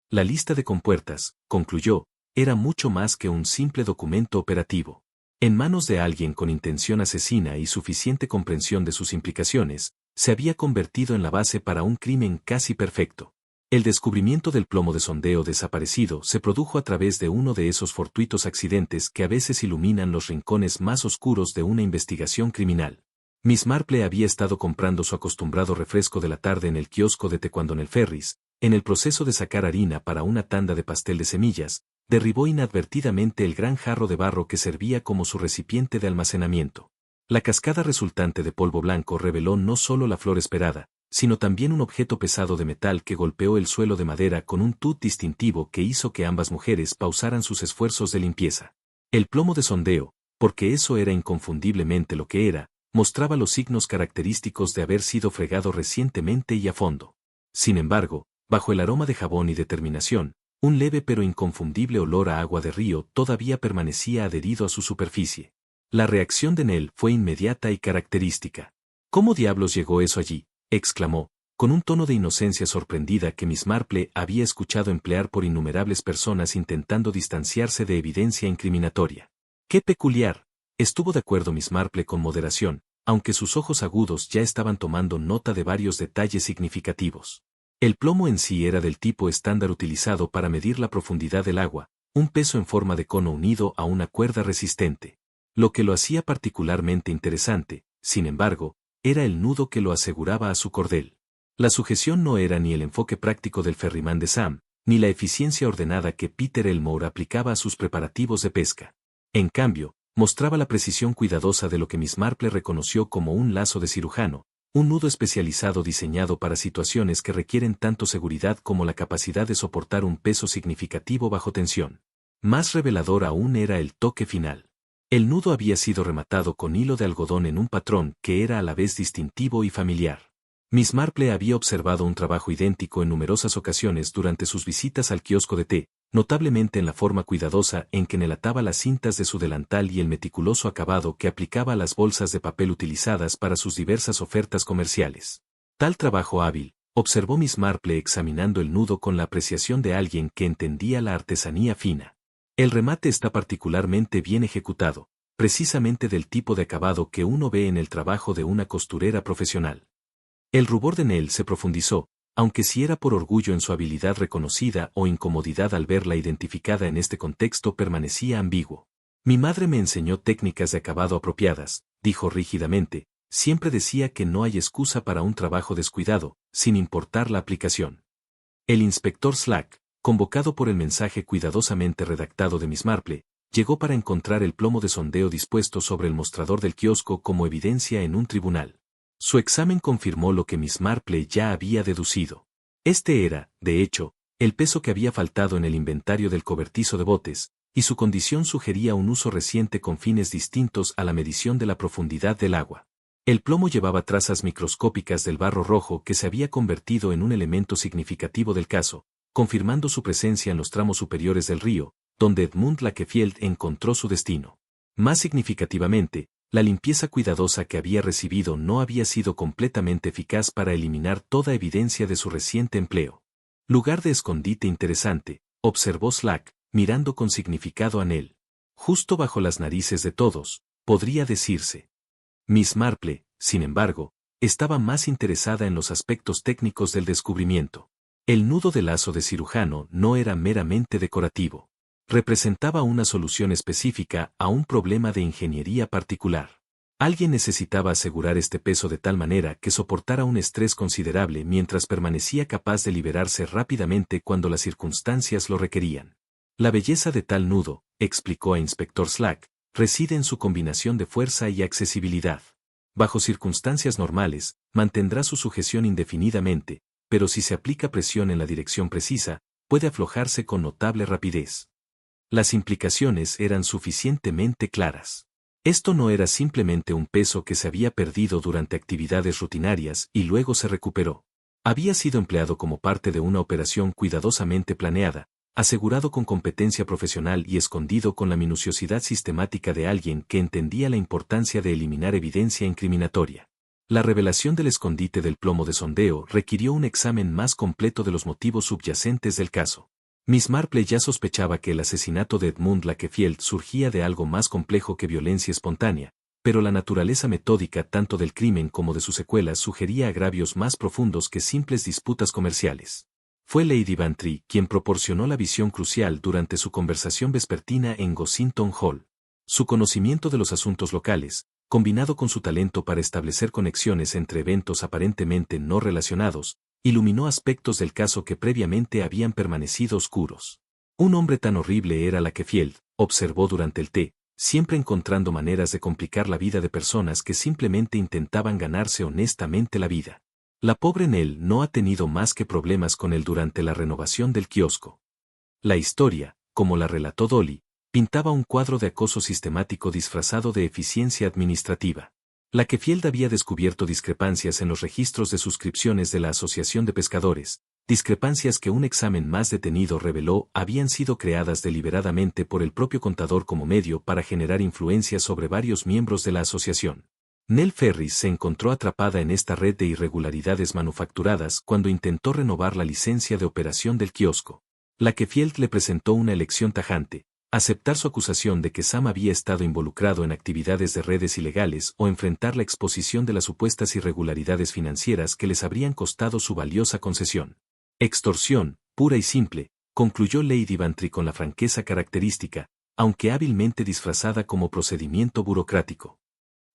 Speaker 1: La lista de compuertas, concluyó, era mucho más que un simple documento operativo. En manos de alguien con intención asesina y suficiente comprensión de sus implicaciones, se había convertido en la base para un crimen casi perfecto. El descubrimiento del plomo de sondeo desaparecido se produjo a través de uno de esos fortuitos accidentes que a veces iluminan los rincones más oscuros de una investigación criminal. Miss Marple había estado comprando su acostumbrado refresco de la tarde en el kiosco de té cuando en el Ferris, en el proceso de sacar harina para una tanda de pastel de semillas, derribó inadvertidamente el gran jarro de barro que servía como su recipiente de almacenamiento. La cascada resultante de polvo blanco reveló no solo la flor esperada, sino también un objeto pesado de metal que golpeó el suelo de madera con un tut distintivo que hizo que ambas mujeres pausaran sus esfuerzos de limpieza. El plomo de sondeo, porque eso era inconfundiblemente lo que era, mostraba los signos característicos de haber sido fregado recientemente y a fondo. Sin embargo, bajo el aroma de jabón y determinación, un leve pero inconfundible olor a agua de río todavía permanecía adherido a su superficie. La reacción de Nell fue inmediata y característica. ¿Cómo diablos llegó eso allí?, exclamó, con un tono de inocencia sorprendida que Miss Marple había escuchado emplear por innumerables personas intentando distanciarse de evidencia incriminatoria. ¡Qué peculiar! Estuvo de acuerdo Miss Marple con moderación, aunque sus ojos agudos ya estaban tomando nota de varios detalles significativos. El plomo en sí era del tipo estándar utilizado para medir la profundidad del agua, un peso en forma de cono unido a una cuerda resistente. Lo que lo hacía particularmente interesante, sin embargo, era el nudo que lo aseguraba a su cordel. La sujeción no era ni el enfoque práctico del ferrimán de Sam, ni la eficiencia ordenada que Peter Elmore aplicaba a sus preparativos de pesca. En cambio, mostraba la precisión cuidadosa de lo que Miss Marple reconoció como un lazo de cirujano, un nudo especializado diseñado para situaciones que requieren tanto seguridad como la capacidad de soportar un peso significativo bajo tensión. Más revelador aún era el toque final. El nudo había sido rematado con hilo de algodón en un patrón que era a la vez distintivo y familiar. Miss Marple había observado un trabajo idéntico en numerosas ocasiones durante sus visitas al kiosco de té, notablemente en la forma cuidadosa en que enlataba las cintas de su delantal y el meticuloso acabado que aplicaba a las bolsas de papel utilizadas para sus diversas ofertas comerciales. Tal trabajo hábil, observó Miss Marple examinando el nudo con la apreciación de alguien que entendía la artesanía fina. El remate está particularmente bien ejecutado, precisamente del tipo de acabado que uno ve en el trabajo de una costurera profesional. El rubor de Nell se profundizó, aunque si era por orgullo en su habilidad reconocida o incomodidad al verla identificada en este contexto permanecía ambiguo. Mi madre me enseñó técnicas de acabado apropiadas, dijo rígidamente, siempre decía que no hay excusa para un trabajo descuidado, sin importar la aplicación. El inspector Slack, convocado por el mensaje cuidadosamente redactado de Miss Marple, llegó para encontrar el plomo de sondeo dispuesto sobre el mostrador del kiosco como evidencia en un tribunal. Su examen confirmó lo que Miss Marple ya había deducido. Este era, de hecho, el peso que había faltado en el inventario del cobertizo de botes, y su condición sugería un uso reciente con fines distintos a la medición de la profundidad del agua. El plomo llevaba trazas microscópicas del barro rojo que se había convertido en un elemento significativo del caso, confirmando su presencia en los tramos superiores del río, donde Edmund Lakefield encontró su destino. Más significativamente, la limpieza cuidadosa que había recibido no había sido completamente eficaz para eliminar toda evidencia de su reciente empleo. Lugar de escondite interesante, observó Slack, mirando con significado a Nell. Justo bajo las narices de todos, podría decirse. Miss Marple, sin embargo, estaba más interesada en los aspectos técnicos del descubrimiento. El nudo de lazo de cirujano no era meramente decorativo. Representaba una solución específica a un problema de ingeniería particular. Alguien necesitaba asegurar este peso de tal manera que soportara un estrés considerable mientras permanecía capaz de liberarse rápidamente cuando las circunstancias lo requerían. La belleza de tal nudo, explicó a Inspector Slack, reside en su combinación de fuerza y accesibilidad. Bajo circunstancias normales, mantendrá su sujeción indefinidamente, pero si se aplica presión en la dirección precisa, puede aflojarse con notable rapidez. Las implicaciones eran suficientemente claras. Esto no era simplemente un peso que se había perdido durante actividades rutinarias y luego se recuperó. Había sido empleado como parte de una operación cuidadosamente planeada, asegurado con competencia profesional y escondido con la minuciosidad sistemática de alguien que entendía la importancia de eliminar evidencia incriminatoria. La revelación del escondite del plomo de sondeo requirió un examen más completo de los motivos subyacentes del caso. Miss Marple ya sospechaba que el asesinato de Edmund Lakefield surgía de algo más complejo que violencia espontánea, pero la naturaleza metódica tanto del crimen como de sus secuelas sugería agravios más profundos que simples disputas comerciales. Fue Lady Bantry quien proporcionó la visión crucial durante su conversación vespertina en Gossington Hall. Su conocimiento de los asuntos locales, combinado con su talento para establecer conexiones entre eventos aparentemente no relacionados, iluminó aspectos del caso que previamente habían permanecido oscuros. Un hombre tan horrible era Lakefield, observó durante el té, siempre encontrando maneras de complicar la vida de personas que simplemente intentaban ganarse honestamente la vida. La pobre Nell no ha tenido más que problemas con él durante la renovación del kiosco. La historia, como la relató Dolly, pintaba un cuadro de acoso sistemático disfrazado de eficiencia administrativa. Lakefield había descubierto discrepancias en los registros de suscripciones de la Asociación de Pescadores, discrepancias que un examen más detenido reveló habían sido creadas deliberadamente por el propio contador como medio para generar influencia sobre varios miembros de la asociación. Nell Ferris se encontró atrapada en esta red de irregularidades manufacturadas cuando intentó renovar la licencia de operación del kiosco. Lakefield le presentó una elección tajante: aceptar su acusación de que Sam había estado involucrado en actividades de redes ilegales o enfrentar la exposición de las supuestas irregularidades financieras que les habrían costado su valiosa concesión. Extorsión, pura y simple, concluyó Lady Bantry con la franqueza característica, aunque hábilmente disfrazada como procedimiento burocrático.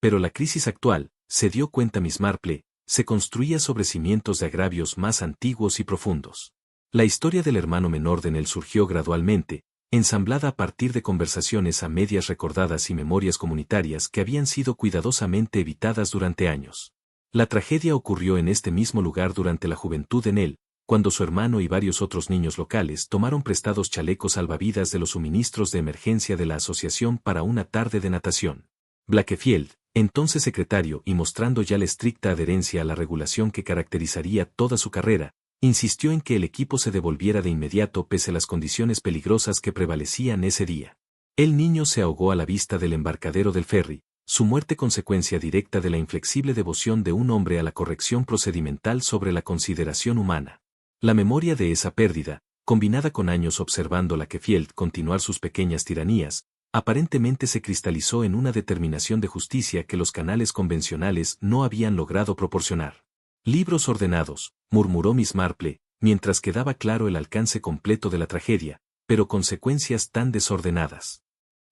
Speaker 1: Pero la crisis actual, se dio cuenta Miss Marple, se construía sobre cimientos de agravios más antiguos y profundos. La historia del hermano menor de Nell surgió gradualmente, ensamblada a partir de conversaciones a medias recordadas y memorias comunitarias que habían sido cuidadosamente evitadas durante años. La tragedia ocurrió en este mismo lugar durante la juventud de Nell, cuando su hermano y varios otros niños locales tomaron prestados chalecos salvavidas de los suministros de emergencia de la asociación para una tarde de natación. Lakefield, entonces secretario y mostrando ya la estricta adherencia a la regulación que caracterizaría toda su carrera, insistió en que el equipo se devolviera de inmediato pese a las condiciones peligrosas que prevalecían ese día. El niño se ahogó a la vista del embarcadero del ferry, su muerte consecuencia directa de la inflexible devoción de un hombre a la corrección procedimental sobre la consideración humana. La memoria de esa pérdida, combinada con años observando a Lakefield continuar sus pequeñas tiranías, aparentemente se cristalizó en una determinación de justicia que los canales convencionales no habían logrado proporcionar. Libros ordenados, murmuró Miss Marple, mientras quedaba claro el alcance completo de la tragedia, pero consecuencias tan desordenadas.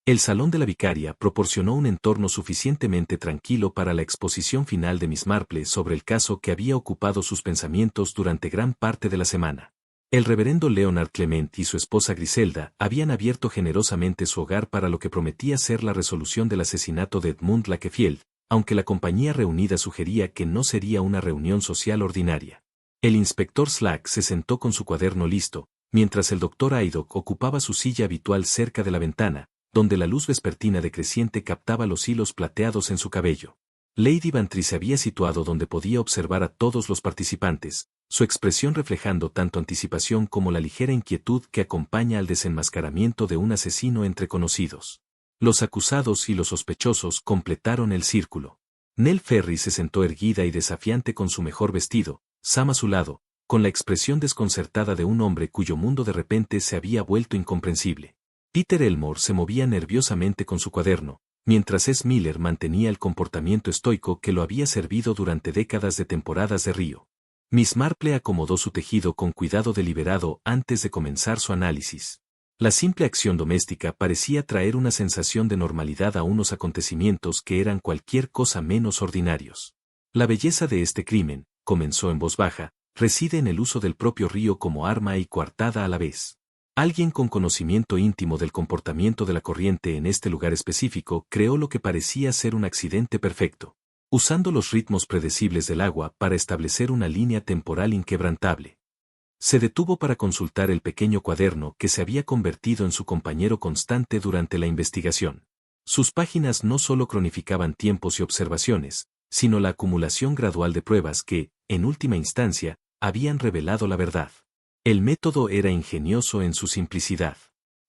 Speaker 1: El salón de la vicaria proporcionó un entorno suficientemente tranquilo para la exposición final de Miss Marple sobre el caso que había ocupado sus pensamientos durante gran parte de la semana. El reverendo Leonard Clement y su esposa Griselda habían abierto generosamente su hogar para lo que prometía ser la resolución del asesinato de Edmund Lakefield, aunque la compañía reunida sugería que no sería una reunión social ordinaria. El inspector Slack se sentó con su cuaderno listo, mientras el doctor Haydock ocupaba su silla habitual cerca de la ventana, donde la luz vespertina decreciente captaba los hilos plateados en su cabello. Lady Bantry se había situado donde podía observar a todos los participantes, su expresión reflejando tanto anticipación como la ligera inquietud que acompaña al desenmascaramiento de un asesino entre conocidos. Los acusados y los sospechosos completaron el círculo. Nell Ferris se sentó erguida y desafiante con su mejor vestido, Sam a su lado, con la expresión desconcertada de un hombre cuyo mundo de repente se había vuelto incomprensible. Peter Elmore se movía nerviosamente con su cuaderno, mientras S. Miller mantenía el comportamiento estoico que lo había servido durante décadas de temporadas de río. Miss Marple acomodó su tejido con cuidado deliberado antes de comenzar su análisis. La simple acción doméstica parecía traer una sensación de normalidad a unos acontecimientos que eran cualquier cosa menos ordinarios. La belleza de este crimen, comenzó en voz baja, reside en el uso del propio río como arma y coartada a la vez. Alguien con conocimiento íntimo del comportamiento de la corriente en este lugar específico creó lo que parecía ser un accidente perfecto, usando los ritmos predecibles del agua para establecer una línea temporal inquebrantable. Se detuvo para consultar el pequeño cuaderno que se había convertido en su compañero constante durante la investigación. Sus páginas no solo cronificaban tiempos y observaciones, sino la acumulación gradual de pruebas que, en última instancia, habían revelado la verdad. El método era ingenioso en su simplicidad.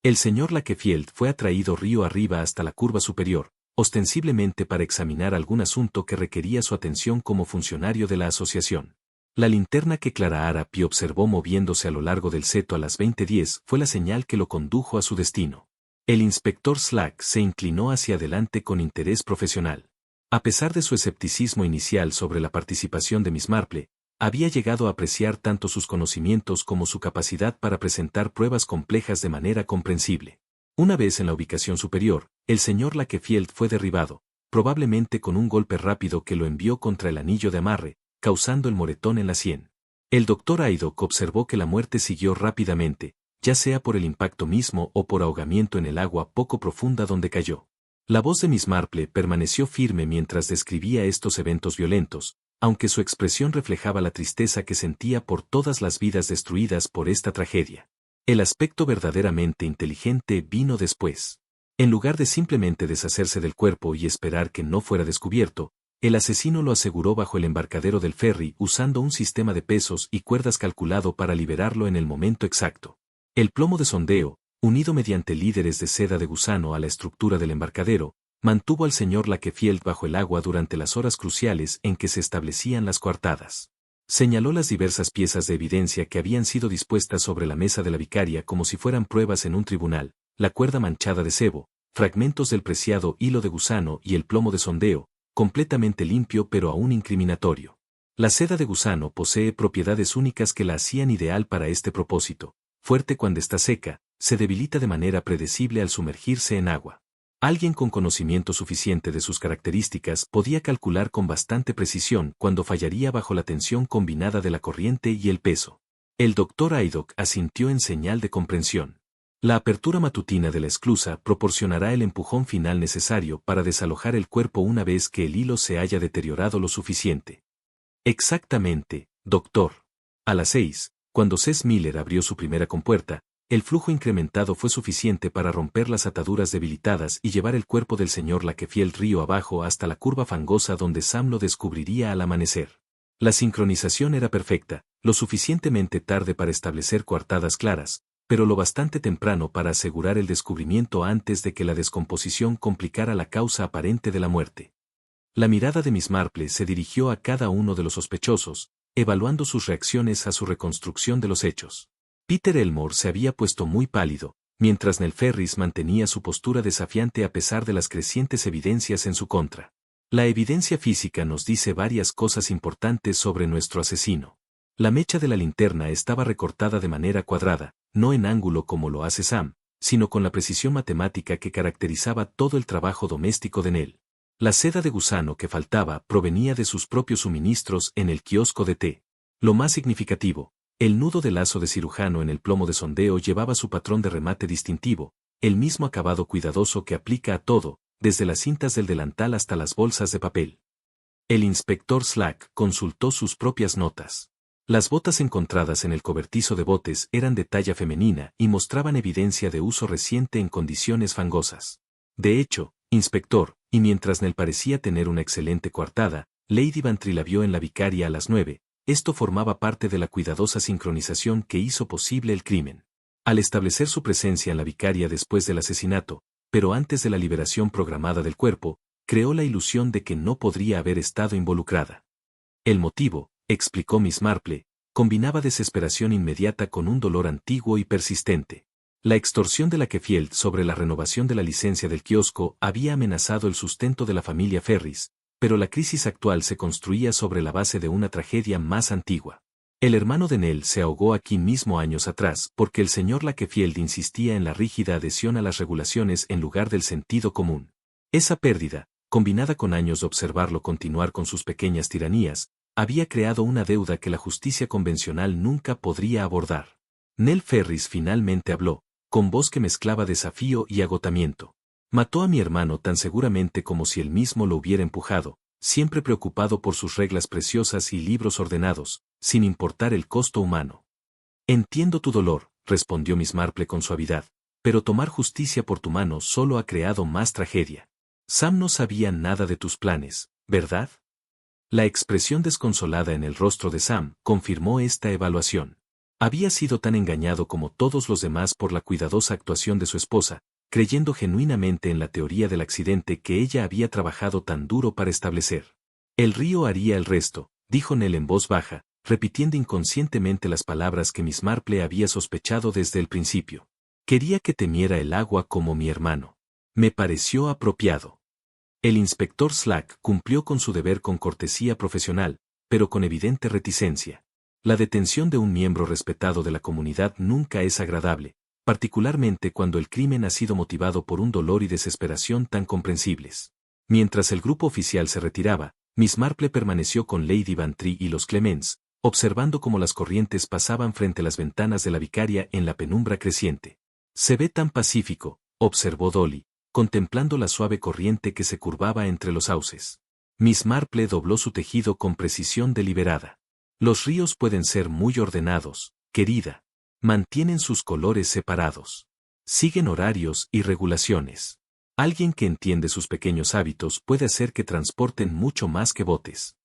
Speaker 1: El señor Lakefield fue atraído río arriba hasta la curva superior, ostensiblemente para examinar algún asunto que requería su atención como funcionario de la asociación. La linterna que Clara Arapi observó moviéndose a lo largo del seto a las 20:10 fue la señal que lo condujo a su destino. El inspector Slack se inclinó hacia adelante con interés profesional. A pesar de su escepticismo inicial sobre la participación de Miss Marple, había llegado a apreciar tanto sus conocimientos como su capacidad para presentar pruebas complejas de manera comprensible. Una vez en la ubicación superior, el señor Lakefield fue derribado, probablemente con un golpe rápido que lo envió contra el anillo de amarre, causando el moretón en la sien. El doctor Haydock observó que la muerte siguió rápidamente, ya sea por el impacto mismo o por ahogamiento en el agua poco profunda donde cayó. La voz de Miss Marple permaneció firme mientras describía estos eventos violentos, aunque su expresión reflejaba la tristeza que sentía por todas las vidas destruidas por esta tragedia. El aspecto verdaderamente inteligente vino después. En lugar de simplemente deshacerse del cuerpo y esperar que no fuera descubierto, el asesino lo aseguró bajo el embarcadero del ferry usando un sistema de pesos y cuerdas calculado para liberarlo en el momento exacto. El plomo de sondeo, unido mediante líderes de seda de gusano a la estructura del embarcadero, mantuvo al señor Lakefield bajo el agua durante las horas cruciales en que se establecían las coartadas. Señaló las diversas piezas de evidencia que habían sido dispuestas sobre la mesa de la vicaria como si fueran pruebas en un tribunal, la cuerda manchada de sebo, fragmentos del preciado hilo de gusano y el plomo de sondeo, completamente limpio pero aún incriminatorio. La seda de gusano posee propiedades únicas que la hacían ideal para este propósito. Fuerte cuando está seca, se debilita de manera predecible al sumergirse en agua. Alguien con conocimiento suficiente de sus características podía calcular con bastante precisión cuándo fallaría bajo la tensión combinada de la corriente y el peso. El doctor Haydock asintió en señal de comprensión. La apertura matutina de la esclusa proporcionará el empujón final necesario para desalojar el cuerpo una vez que el hilo se haya deteriorado lo suficiente. Exactamente, doctor. A las 6, cuando Cess Miller abrió su primera compuerta, el flujo incrementado fue suficiente para romper las ataduras debilitadas y llevar el cuerpo del señor Lakefield río abajo hasta la curva fangosa donde Sam lo descubriría al amanecer. La sincronización era perfecta, lo suficientemente tarde para establecer coartadas claras, pero lo bastante temprano para asegurar el descubrimiento antes de que la descomposición complicara la causa aparente de la muerte. La mirada de Miss Marple se dirigió a cada uno de los sospechosos, evaluando sus reacciones a su reconstrucción de los hechos. Peter Elmore se había puesto muy pálido, mientras Nell Ferris mantenía su postura desafiante a pesar de las crecientes evidencias en su contra. La evidencia física nos dice varias cosas importantes sobre nuestro asesino. La mecha de la linterna estaba recortada de manera cuadrada, no en ángulo como lo hace Sam, sino con la precisión matemática que caracterizaba todo el trabajo doméstico de Nell. La seda de gusano que faltaba provenía de sus propios suministros en el kiosco de té. Lo más significativo, el nudo de lazo de cirujano en el plomo de sondeo llevaba su patrón de remate distintivo, el mismo acabado cuidadoso que aplica a todo, desde las cintas del delantal hasta las bolsas de papel. El inspector Slack consultó sus propias notas. Las botas encontradas en el cobertizo de botes eran de talla femenina y mostraban evidencia de uso reciente en condiciones fangosas. De hecho, inspector, y mientras Nell parecía tener una excelente coartada, Lady Bantry la vio en la vicaria a las 9. Esto formaba parte de la cuidadosa sincronización que hizo posible el crimen. Al establecer su presencia en la vicaria después del asesinato, pero antes de la liberación programada del cuerpo, creó la ilusión de que no podría haber estado involucrada. El motivo, explicó Miss Marple, combinaba desesperación inmediata con un dolor antiguo y persistente. La extorsión de Lakefield sobre la renovación de la licencia del kiosco había amenazado el sustento de la familia Ferris, pero la crisis actual se construía sobre la base de una tragedia más antigua. El hermano de Nell se ahogó aquí mismo años atrás porque el señor Lakefield insistía en la rígida adhesión a las regulaciones en lugar del sentido común. Esa pérdida, combinada con años de observarlo continuar con sus pequeñas tiranías, había creado una deuda que la justicia convencional nunca podría abordar. Nell Ferris finalmente habló, con voz que mezclaba desafío y agotamiento. Mató a mi hermano tan seguramente como si él mismo lo hubiera empujado, siempre preocupado por sus reglas preciosas y libros ordenados, sin importar el costo humano. Entiendo tu dolor, respondió Miss Marple con suavidad, pero tomar justicia por tu mano solo ha creado más tragedia. Sam no sabía nada de tus planes, ¿verdad? La expresión desconsolada en el rostro de Sam confirmó esta evaluación. Había sido tan engañado como todos los demás por la cuidadosa actuación de su esposa, creyendo genuinamente en la teoría del accidente que ella había trabajado tan duro para establecer. El río haría el resto, dijo Nell en voz baja, repitiendo inconscientemente las palabras que Miss Marple había sospechado desde el principio. Quería que temiera el agua como mi hermano. Me pareció apropiado. El inspector Slack cumplió con su deber con cortesía profesional, pero con evidente reticencia. La detención de un miembro respetado de la comunidad nunca es agradable, particularmente cuando el crimen ha sido motivado por un dolor y desesperación tan comprensibles. Mientras el grupo oficial se retiraba, Miss Marple permaneció con Lady Bantry y los Clements, observando cómo las corrientes pasaban frente a las ventanas de la vicaria en la penumbra creciente. Se ve tan pacífico, observó Dolly, contemplando la suave corriente que se curvaba entre los sauces. Miss Marple dobló su tejido con precisión deliberada. Los ríos pueden ser muy ordenados, querida. Mantienen sus colores separados. Siguen horarios y regulaciones. Alguien que entiende sus pequeños hábitos puede hacer que transporten mucho más que botes.